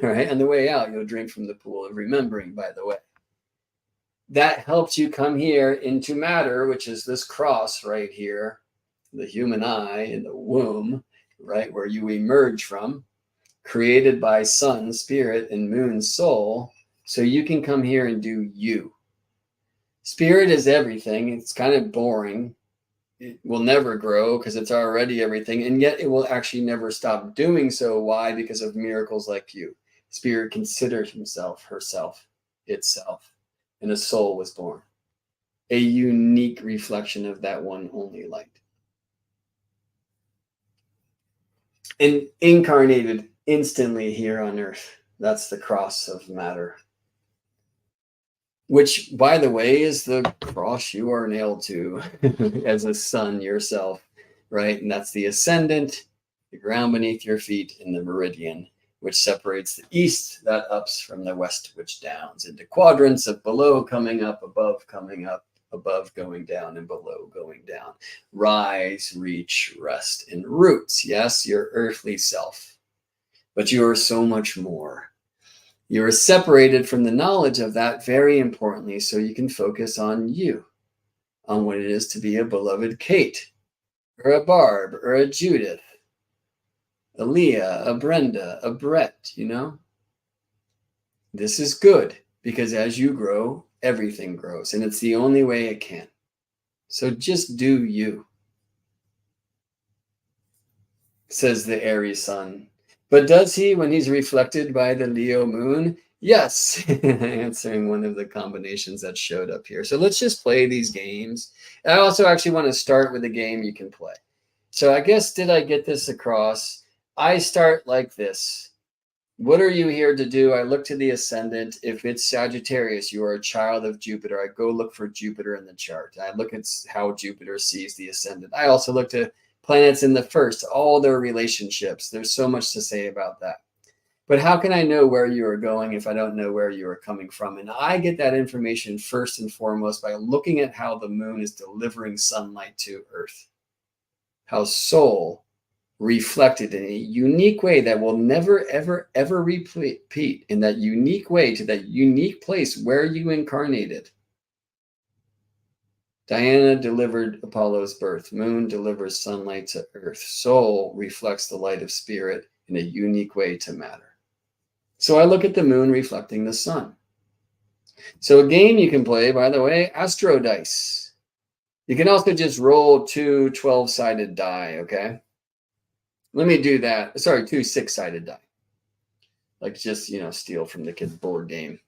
right? On the way out, you'll drink from the pool of remembering, by the way. That helps you come here into matter, which is this cross right here, the human eye in the womb, right, where you emerge from, created by sun, spirit, and moon, soul, so you can come here and do you. Spirit is everything. It's kind of boring. It will never grow because it's already everything, and yet it will actually never stop doing so. Why? Because of miracles like you. Spirit considered himself, herself, itself. And a soul was born, a unique reflection of that one only light. And incarnated instantly here on earth. That's the cross of matter. Which, by the way, is the cross you are nailed to as a sun yourself, right? And that's the ascendant, the ground beneath your feet, and the meridian, which separates the east, that ups, from the west, which downs, into quadrants of below coming up, above coming up, above going down, and below going down. Rise, reach, rest, and roots. Yes, your earthly self. But you are so much more. You are separated from the knowledge of that, very importantly, so you can focus on you, on what it is to be a beloved Kate, or a Barb, or a Judith, a Leah, a Brenda, a Brett, This is good because as you grow, everything grows, and it's the only way it can. So just do you, says the Aries sun. But does he when he's reflected by the Leo moon? Yes, answering one of the combinations that showed up here. So let's just play these games. I also actually want to start with a game you can play. So I guess, did I get this across? I start like this. What are you here to do? I look to the ascendant. If it's Sagittarius, you are a child of Jupiter. I go look for Jupiter in the chart. I look at how Jupiter sees the ascendant. I also look to planets in the first, all their relationships. There's so much to say about that. But how can I know where you are going if I don't know where you are coming from? And I get that information first and foremost by looking at how the moon is delivering sunlight to Earth. How soul reflected in a unique way that will never, ever, ever repeat, in that unique way to that unique place where you incarnated. Diana delivered Apollo's birth. Moon delivers sunlight to Earth. Soul reflects the light of spirit in a unique way to matter. So I look at the moon reflecting the sun. So a game you can play, by the way, Astro Dice. You can also just roll two 12-sided die, okay? Let me do that. Sorry, two 6-sided die. Like just, steal from the kid's board game.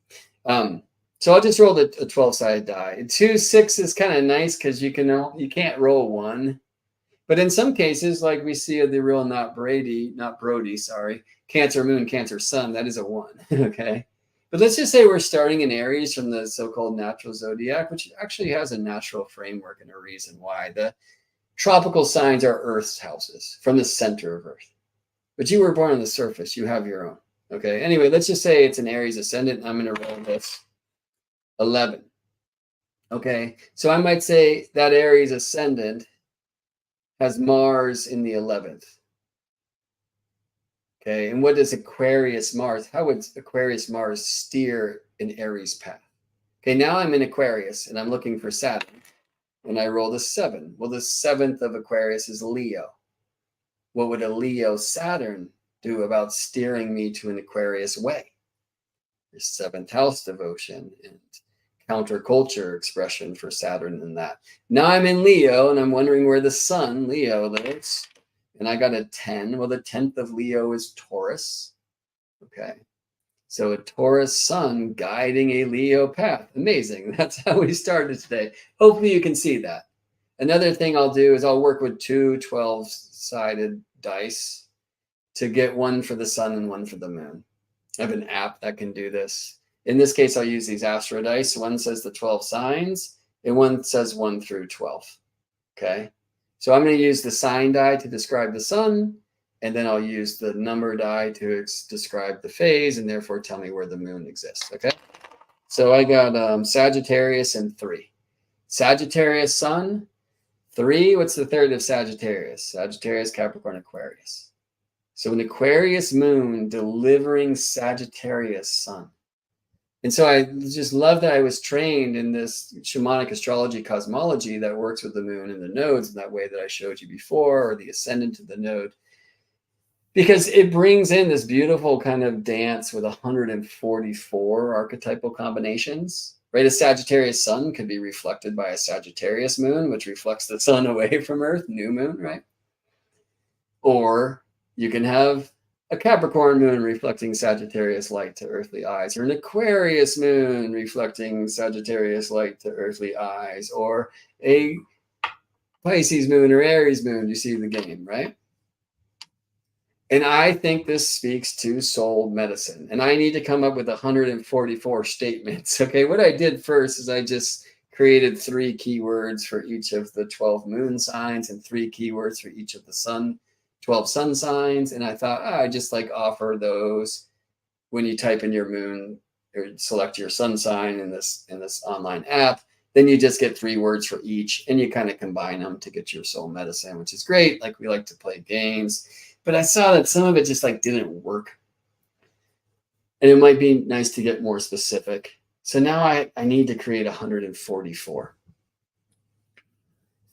So I'll just roll a 12-sided die. 2 6 is kind of nice because you can't roll one. But in some cases, like we see the real not Brody, sorry, Cancer moon, Cancer sun, that is a 1, okay? But let's just say we're starting in Aries from the so-called natural zodiac, which actually has a natural framework and a reason why. The tropical signs are Earth's houses from the center of Earth. But you were born on the surface. You have your own, okay? Anyway, let's just say it's an Aries ascendant. I'm going to roll this 11, okay? So I might say that Aries ascendant has Mars in the 11th. Okay, and what does Aquarius Mars, how would Aquarius Mars steer an Aries path? Okay, now I'm in Aquarius and I'm looking for Saturn and I roll the 7. Well, the 7th of Aquarius is Leo. What would a Leo Saturn do about steering me to an Aquarius way? There's 7th house devotion and counterculture expression for Saturn in that. Now I'm in Leo and I'm wondering where the sun, Leo, lives. And I got a 10. Well, the 10th of Leo is Taurus. Okay. So a Taurus sun guiding a Leo path. Amazing. That's how we started today. Hopefully you can see that. Another thing I'll do is I'll work with 2 12-sided dice to get one for the sun and one for the moon. I have an app that can do this. In this case, I'll use these astro dice. One says the 12 signs and one says 1 through 12. Okay. So I'm going to use the sign die to describe the sun, and then I'll use the number die to describe the phase and therefore tell me where the moon exists. Okay. So I got Sagittarius and 3. Sagittarius sun, 3. What's the third of Sagittarius? Sagittarius, Capricorn, Aquarius. So an Aquarius moon delivering Sagittarius sun. And so I just love that I was trained in this shamanic astrology cosmology that works with the moon and the nodes in that way that I showed you before, or the ascendant of the node, because it brings in this beautiful kind of dance with 144 archetypal combinations, right? A Sagittarius sun could be reflected by a Sagittarius moon, which reflects the sun away from Earth, new moon, right? Or you can have a Capricorn moon reflecting Sagittarius light to earthly eyes, or an Aquarius moon reflecting Sagittarius light to earthly eyes, or a Pisces moon or Aries moon. You see the game, right? And I think this speaks to soul medicine. And I need to come up with 144 statements. Okay, what I did first is I just created 3 keywords for each of the 12 moon signs and 3 keywords for each of the 12 sun signs. And I thought, I just like offer those when you type in your moon or select your sun sign in this online app. Then you just get 3 words for each and you kind of combine them to get your soul medicine, which is great. Like we like to play games, but I saw that some of it just like didn't work. And it might be nice to get more specific. So now I need to create 144.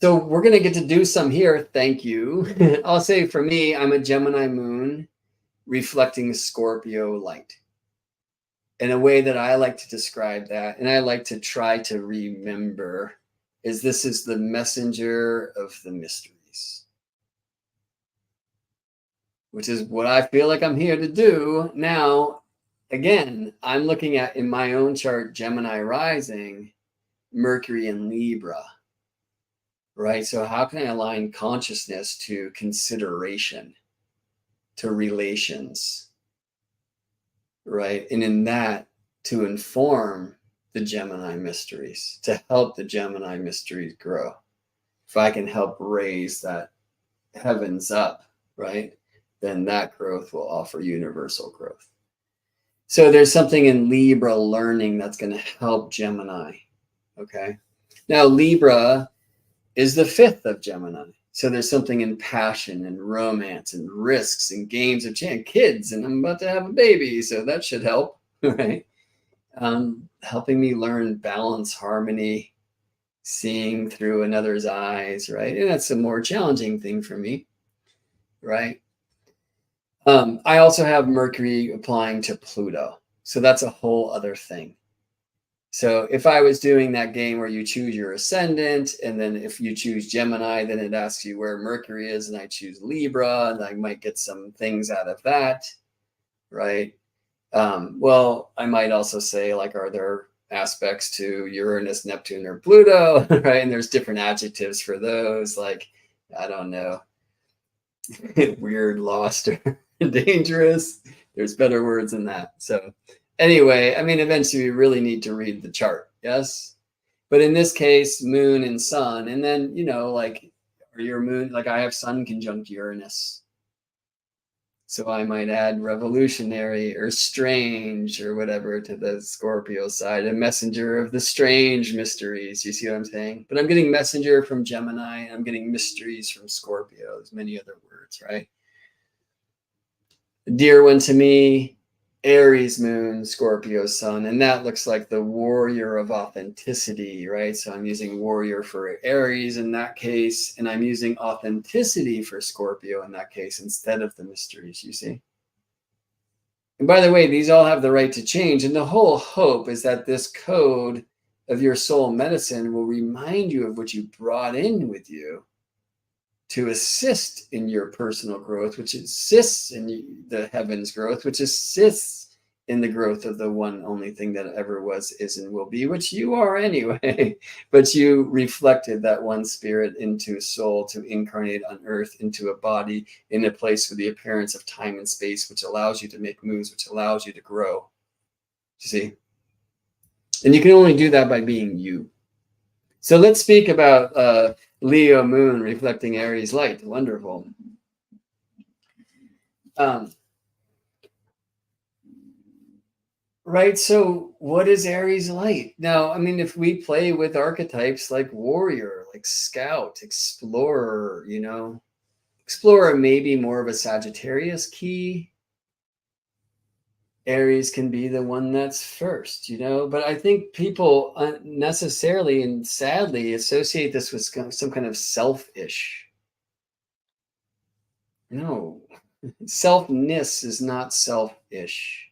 So we're going to get to do some here. Thank you. I'll say for me, I'm a Gemini moon reflecting Scorpio light. And a way that I like to describe that, and I like to try to remember, is this is the messenger of the mysteries, which is what I feel like I'm here to do. Now, again, I'm looking at in my own chart, Gemini rising, Mercury in Libra. Right? So how can I align consciousness to consideration, to relations, right? And in that, to inform the Gemini mysteries, to help the Gemini mysteries grow. If I can help raise that heavens up, right? Then that growth will offer universal growth. So there's something in Libra learning that's going to help Gemini, okay? Now, Libra is the 5th of Gemini. So there's something in passion and romance and risks and games of chance, kids, and I'm about to have a baby. So that should help, right? Helping me learn balance, harmony, seeing through another's eyes, right? And that's a more challenging thing for me, right? I also have Mercury applying to Pluto. So that's a whole other thing. So if I was doing that game where you choose your ascendant, and then if you choose Gemini, then it asks you where Mercury is, and I choose Libra, and I might get some things out of that, right? Well, I might also say, like, are there aspects to Uranus, Neptune, or Pluto, right? And there's different adjectives for those, like I don't know, weird, lost, or dangerous. There's better words than that. So anyway, I mean, eventually we really need to read the chart. Yes. But in this case, moon and sun, and then, like, or your moon, like I have sun conjunct Uranus. So I might add revolutionary or strange or whatever to the Scorpio side, a messenger of the strange mysteries. You see what I'm saying? But I'm getting messenger from Gemini, and I'm getting mysteries from Scorpio. There's many other words, right? A dear one to me, Aries moon, Scorpio sun, and that looks like the warrior of authenticity, right? So I'm using warrior for Aries in that case, and I'm using authenticity for Scorpio in that case instead of the mysteries, you see? And by the way, these all have the right to change, and the whole hope is that this code of your soul medicine will remind you of what you brought in with you to assist in your personal growth, which assists in the heavens growth, which assists in the growth of the one only thing that ever was, is, and will be, which you are anyway. But you reflected that one spirit into a soul to incarnate on earth into a body in a place with the appearance of time and space, which allows you to make moves, which allows you to grow. You see? And you can only do that by being you. So let's speak about Leo moon reflecting Aries light. Wonderful. Right. So what is Aries light? Now, I mean, if we play with archetypes like warrior, like scout, explorer, explorer may be more of a Sagittarius key. Aries can be the one that's first, but I think people unnecessarily and sadly associate this with some kind of selfish. No, selfness is not selfish,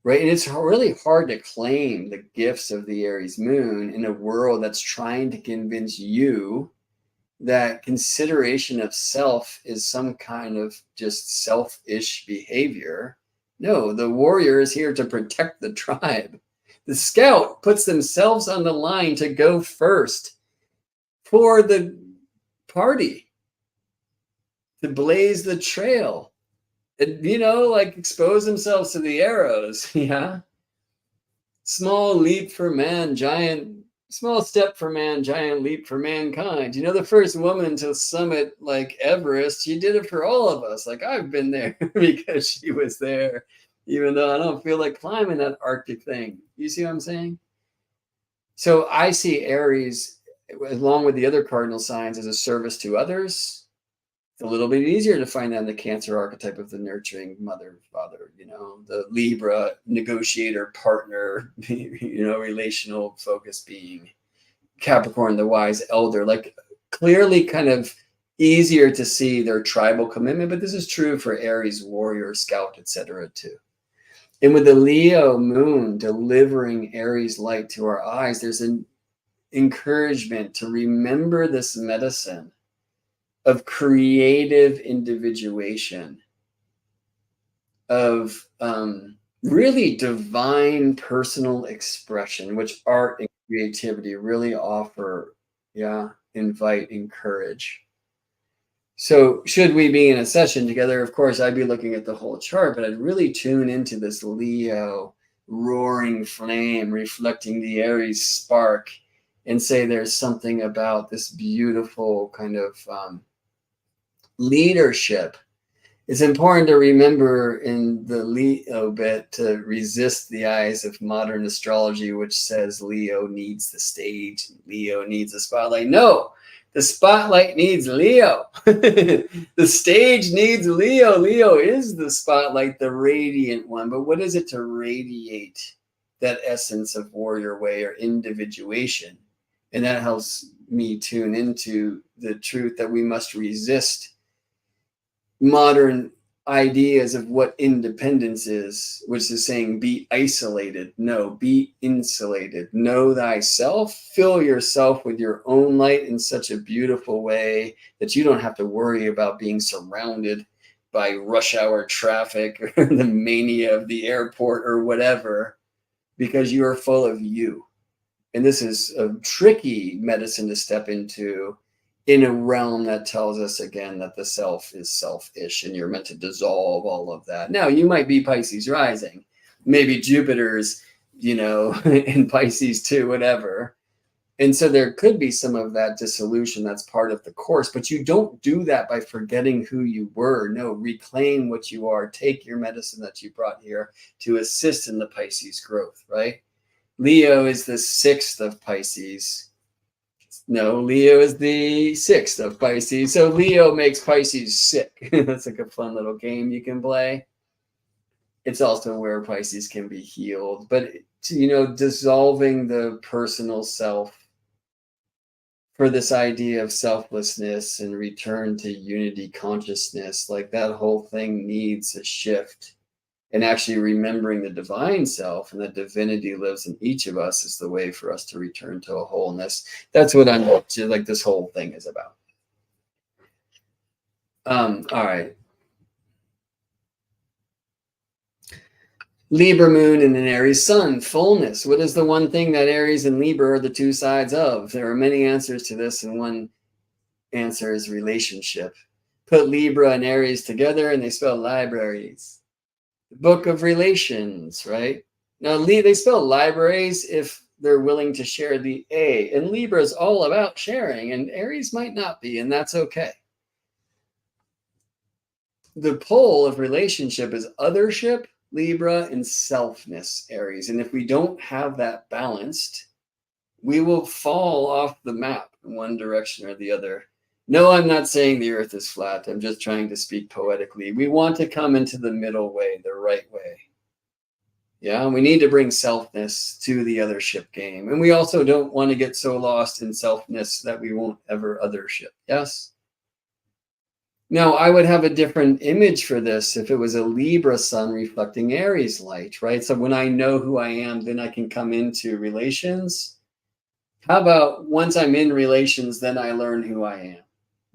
right? And it's really hard to claim the gifts of the Aries moon in a world that's trying to convince you that consideration of self is some kind of just selfish behavior. No, the warrior is here to protect the tribe. The scout puts themselves on the line to go first for the party, to blaze the trail, and, like expose themselves to the arrows. Yeah. Small leap for man, small step for man, giant leap for mankind. The first woman to summit like Everest, she did it for all of us. Like I've been there because she was there, even though I don't feel like climbing that Arctic thing. You see what I'm saying? So I see Aries, along with the other cardinal signs, as a service to others. It's a little bit easier to find that in the Cancer archetype of the nurturing mother, father, the Libra negotiator, partner, relational focus being. Capricorn, the wise elder, like clearly kind of easier to see their tribal commitment, but this is true for Aries, warrior, scout, etc. too. And with the Leo moon delivering Aries light to our eyes, there's an encouragement to remember this medicine of creative individuation, of really divine personal expression, which art and creativity really offer, invite, encourage. So should we be in a session together, of course, I'd be looking at the whole chart, but I'd really tune into this Leo roaring flame reflecting the Aries spark and say there's something about this beautiful kind of leadership. It's important to remember in the Leo bit to resist the eyes of modern astrology, which says Leo needs the stage, Leo needs the spotlight. No, the spotlight needs Leo. The stage needs Leo. Leo is the spotlight, the radiant one. But what is it to radiate that essence of warrior way or individuation? And that helps me tune into the truth that we must resist modern ideas of what independence is, which is saying be isolated. No, be insulated. Know thyself. Fill yourself with your own light in such a beautiful way that you don't have to worry about being surrounded by rush hour traffic or the mania of the airport or whatever, because you are full of you. And this is a tricky medicine to step into in a realm that tells us again that the self is selfish and you're meant to dissolve all of that. Now, you might be Pisces rising, maybe Jupiter's, in Pisces too, whatever. And so there could be some of that dissolution that's part of the course, but you don't do that by forgetting who you were. No, reclaim what you are. Take your medicine that you brought here to assist in the Pisces growth, right? Leo is the 6th of Pisces. No, Leo is the 6th of Pisces. So Leo makes Pisces sick. That's like a fun little game you can play. It's also where Pisces can be healed. But, dissolving the personal self for this idea of selflessness and return to unity consciousness, like that whole thing needs a shift. And actually remembering the divine self and that divinity lives in each of us is the way for us to return to a wholeness. That's what I'm like this whole thing is about. All right. Libra moon and an Aries sun, fullness. What is the one thing that Aries and Libra are the two sides of? There are many answers to this, and one answer is relationship. Put Libra and Aries together and they spell libraries. The book of relations, right? Now, they spell libraries if they're willing to share the A. And Libra is all about sharing, and Aries might not be, and that's okay. The pole of relationship is othership, Libra, and selfness, Aries. And if we don't have that balanced, we will fall off the map in one direction or the other. No, I'm not saying the earth is flat. I'm just trying to speak poetically. We want to come into the middle way, the right way. Yeah, and we need to bring selfness to the othership game. And we also don't want to get so lost in selfness that we won't ever othership. Yes? Now, I would have a different image for this if it was a Libra sun reflecting Aries light, right? So when I know who I am, then I can come into relations. How about once I'm in relations, then I learn who I am?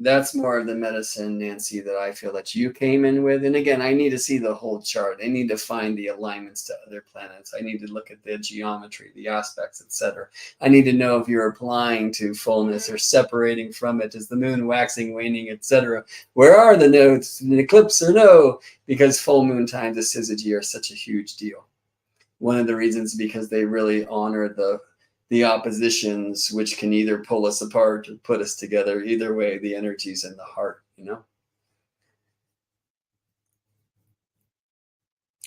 That's more of the medicine, Nancy, that I feel that you came in with. And again, I need to see the whole chart. I need to find the alignments to other planets. I need to look at the geometry, the aspects, etc. I need to know if you're applying to fullness or separating from it. Is the moon waxing, waning, etc.? Where are the nodes? An eclipse or no? Because full moon times of syzygy are such a huge deal. One of the reasons because they really honor the oppositions, which can either pull us apart or put us together. Either way, the energy's in the heart,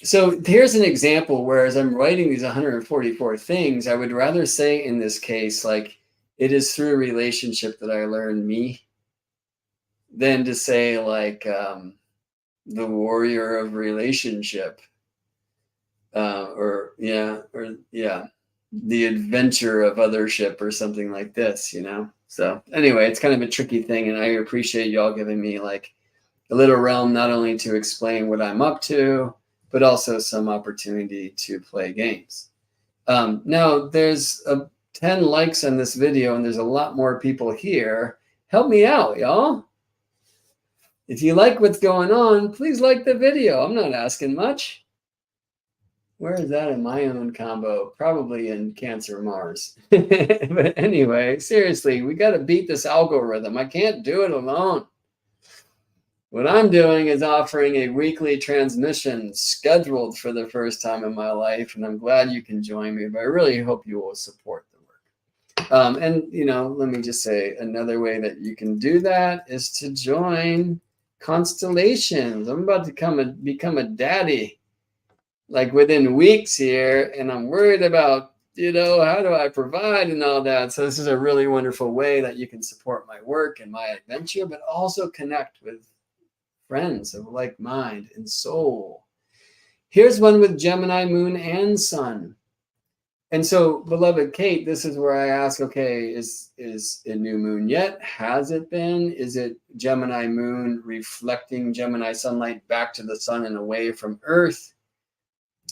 So here's an example where as I'm writing these 144 things, I would rather say in this case, like, it is through relationship that I learn me, than to say like the warrior of relationship, the adventure of othership or something like this, So anyway, it's kind of a tricky thing, and I appreciate y'all giving me like a little realm, not only to explain what I'm up to, but also some opportunity to play games. Now there's 10 likes on this video, and there's a lot more people here. Help me out, y'all. If you like what's going on, please like the video. I'm not asking much. Where is that in my own combo? Probably in Cancer Mars. But anyway, seriously, we got to beat this algorithm. I can't do it alone. What I'm doing is offering a weekly transmission scheduled for the first time in my life, and I'm glad you can join me, but I really hope you will support the work. And, let me just say another way that you can do that is to join Constellations. I'm about to become a daddy, like within weeks here, and I'm worried about, how do I provide and all that. So this is a really wonderful way that you can support my work and my adventure, but also connect with friends of like mind and soul. Here's one with Gemini moon and sun. And so, beloved Kate, this is where I ask, okay, is a new moon yet? Has it been? Is it Gemini moon reflecting Gemini sunlight back to the sun and away from Earth?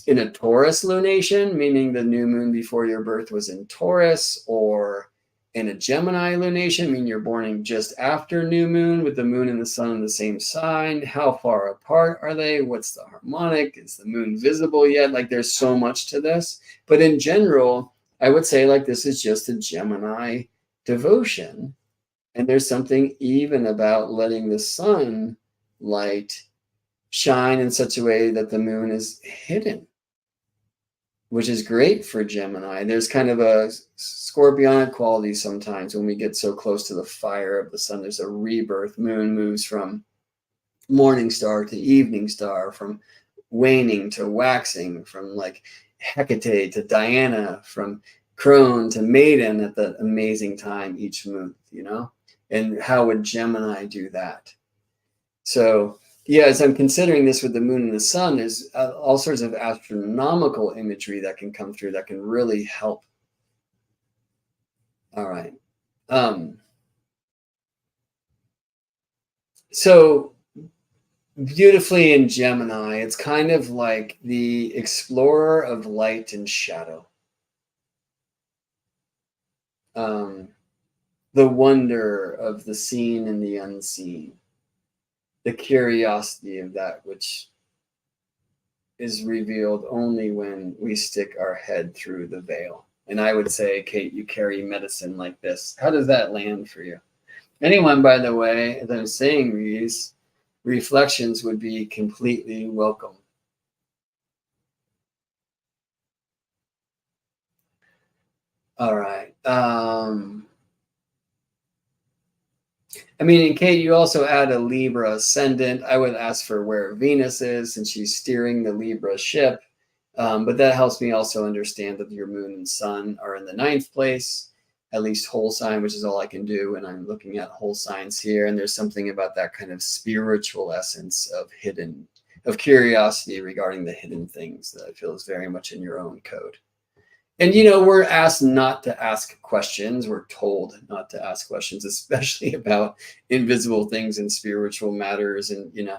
In a Taurus lunation, meaning the new moon before your birth was in Taurus, or in a Gemini lunation, meaning you're born in just after new moon with the moon and the sun in the same sign. How far apart are they? What's the harmonic? Is the moon visible yet? Like, there's so much to this. But in general, I would say like this is just a Gemini devotion And there's something even about letting the sun light shine in such a way that the moon is hidden, which is great for Gemini. There's kind of a scorpionic quality sometimes when we get so close to the fire of the sun. There's a rebirth. Moon moves from morning star to evening star, from waning to waxing, from like Hecate to Diana, from crone to maiden at the amazing time each month, you know? And how would Gemini do that? So, yeah, as I'm considering this with the moon and the sun, there's all sorts of astronomical imagery that can come through that can really help. All right. So beautifully in Gemini, it's kind of like the explorer of light and shadow. The wonder of the seen and the unseen, the curiosity of that which is revealed only when we stick our head through the veil. And I would say, Kate, you carry medicine like this. How does that land for you? Anyone, by the way, that is saying these reflections would be completely welcome. All right. I mean, in Kate, you also add a Libra ascendant. I would ask for where Venus is, since she's steering the Libra ship. But that helps me also understand that your moon and sun are in the 9th place, at least whole sign, which is all I can do. And I'm looking at whole signs here. And there's something about that kind of spiritual essence of curiosity regarding the hidden things that I feel is very much in your own code. And, you know, we're asked not to ask questions. We're told not to ask questions, especially about invisible things and spiritual matters. And, you know,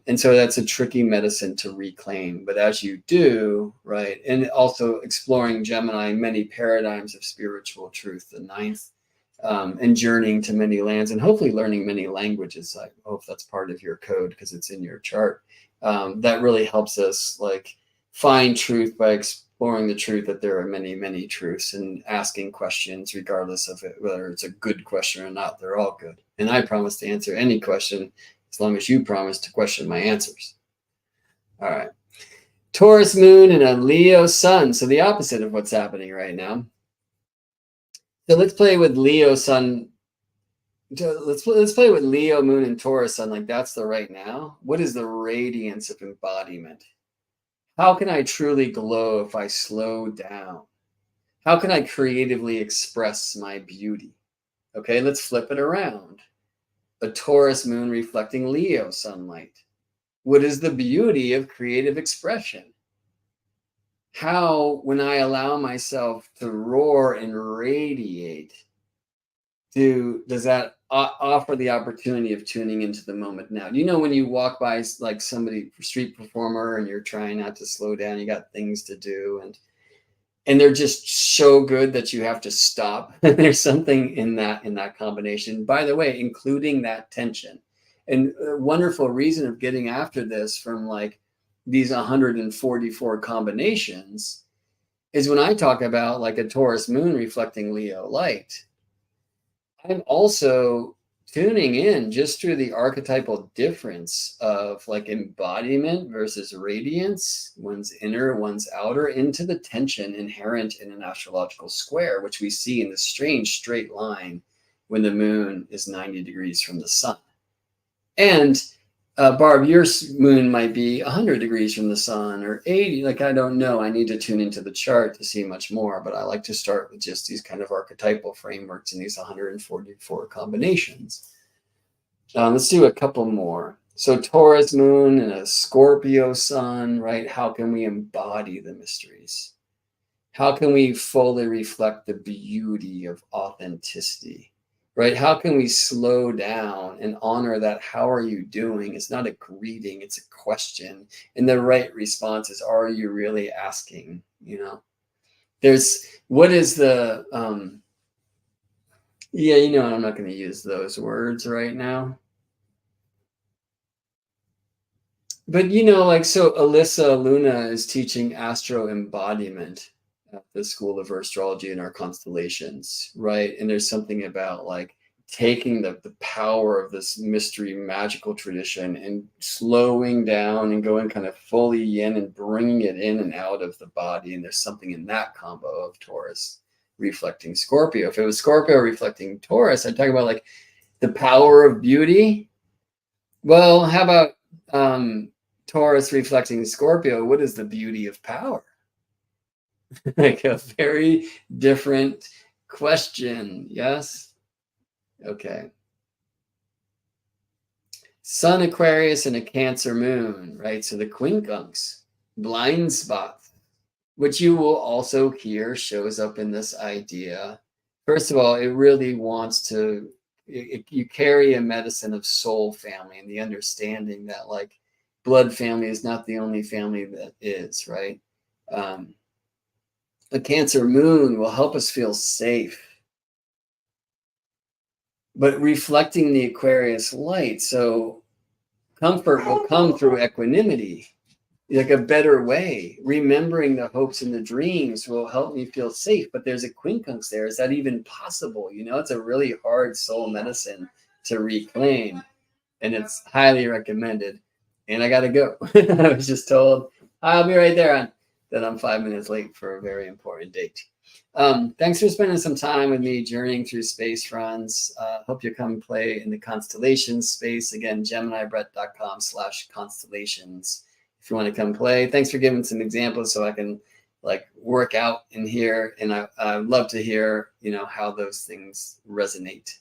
and so that's a tricky medicine to reclaim. But as you do, right, and also exploring Gemini, many paradigms of spiritual truth, the 9th, and journeying to many lands and hopefully learning many languages. I hope that's part of your code because it's in your chart. That really helps us like find truth by exploring the truth that there are many, many truths and asking questions, regardless of it, whether it's a good question or not. They're all good. And I promise to answer any question as long as you promise to question my answers. All right. Taurus moon and a Leo sun. So the opposite of what's happening right now. So let's play with Leo sun. Let's play with Leo moon and Taurus sun. Like that's the right now. What is the radiance of embodiment? How can I truly glow if I slow down? How can I creatively express my beauty? Okay, let's flip it around. A Taurus moon reflecting Leo sunlight. What is the beauty of creative expression? How, when I allow myself to roar and radiate, does that offer the opportunity of tuning into the moment now? You know, when you walk by like somebody, street performer, and you're trying not to slow down, you got things to do, and they're just so good that you have to stop. There's something in that combination, by the way, including that tension. And a wonderful reason of getting after this from like these 144 combinations is when I talk about like a Taurus moon reflecting Leo light, I'm also tuning in just through the archetypal difference of like embodiment versus radiance, one's inner, one's outer, into the tension inherent in an astrological square, which we see in this strange straight line when the moon is 90 degrees from the sun. And Barb, your moon might be 100 degrees from the sun or 80. Like, I don't know. I need to tune into the chart to see much more, but I like to start with just these kind of archetypal frameworks and these 144 combinations. Let's do a couple more. So Taurus moon and a Scorpio sun, right? How can we embody the mysteries? How can we fully reflect the beauty of authenticity? Right? How can we slow down and honor that? How are you doing? It's not a greeting, it's a question. And the right response is, are you really asking? You know, what is the, yeah, you know, I'm not going to use those words right now. But, you know, like, so Alyssa Luna is teaching astro embodiment at the School of Astrology in our constellations, right? And there's something about like taking the power of this mystery magical tradition and slowing down and going kind of fully yin and bringing it in and out of the body. And there's something in that combo of Taurus reflecting Scorpio. If it was Scorpio reflecting Taurus, I'd talk about like the power of beauty. Well, how about Taurus reflecting Scorpio? What is the beauty of power? Like a very different question. Yes. Okay. Sun Aquarius and a Cancer moon, right? So the quincunx, blind spot, which you will also hear shows up in this idea. First of all, it really wants to, you carry a medicine of soul family and the understanding that like blood family is not the only family that is, right? A Cancer moon will help us feel safe, but reflecting the Aquarius light. So comfort will come through equanimity, like a better way. Remembering the hopes and the dreams will help me feel safe. But there's a quincunx there. Is that even possible? You know, it's a really hard soul medicine to reclaim, and it's highly recommended. And I got to go. I was just told I'll be right there on that. I'm 5 minutes late for a very important date. Thanks for spending some time with me journeying through space, friends. Hope you come play in the Constellations space. Again, geminibrett.com/constellations if you want to come play. Thanks for giving some examples so I can like work out in here. And I love to hear, you know, how those things resonate.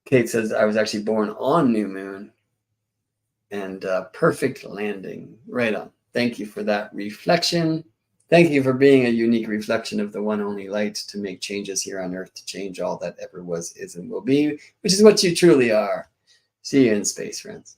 Kate says, I was actually born on new moon and perfect landing. Right on. Thank you for that reflection. Thank you for being a unique reflection of the one only light to make changes here on earth, to change all that ever was, is, and will be, which is what you truly are. See you in space, friends.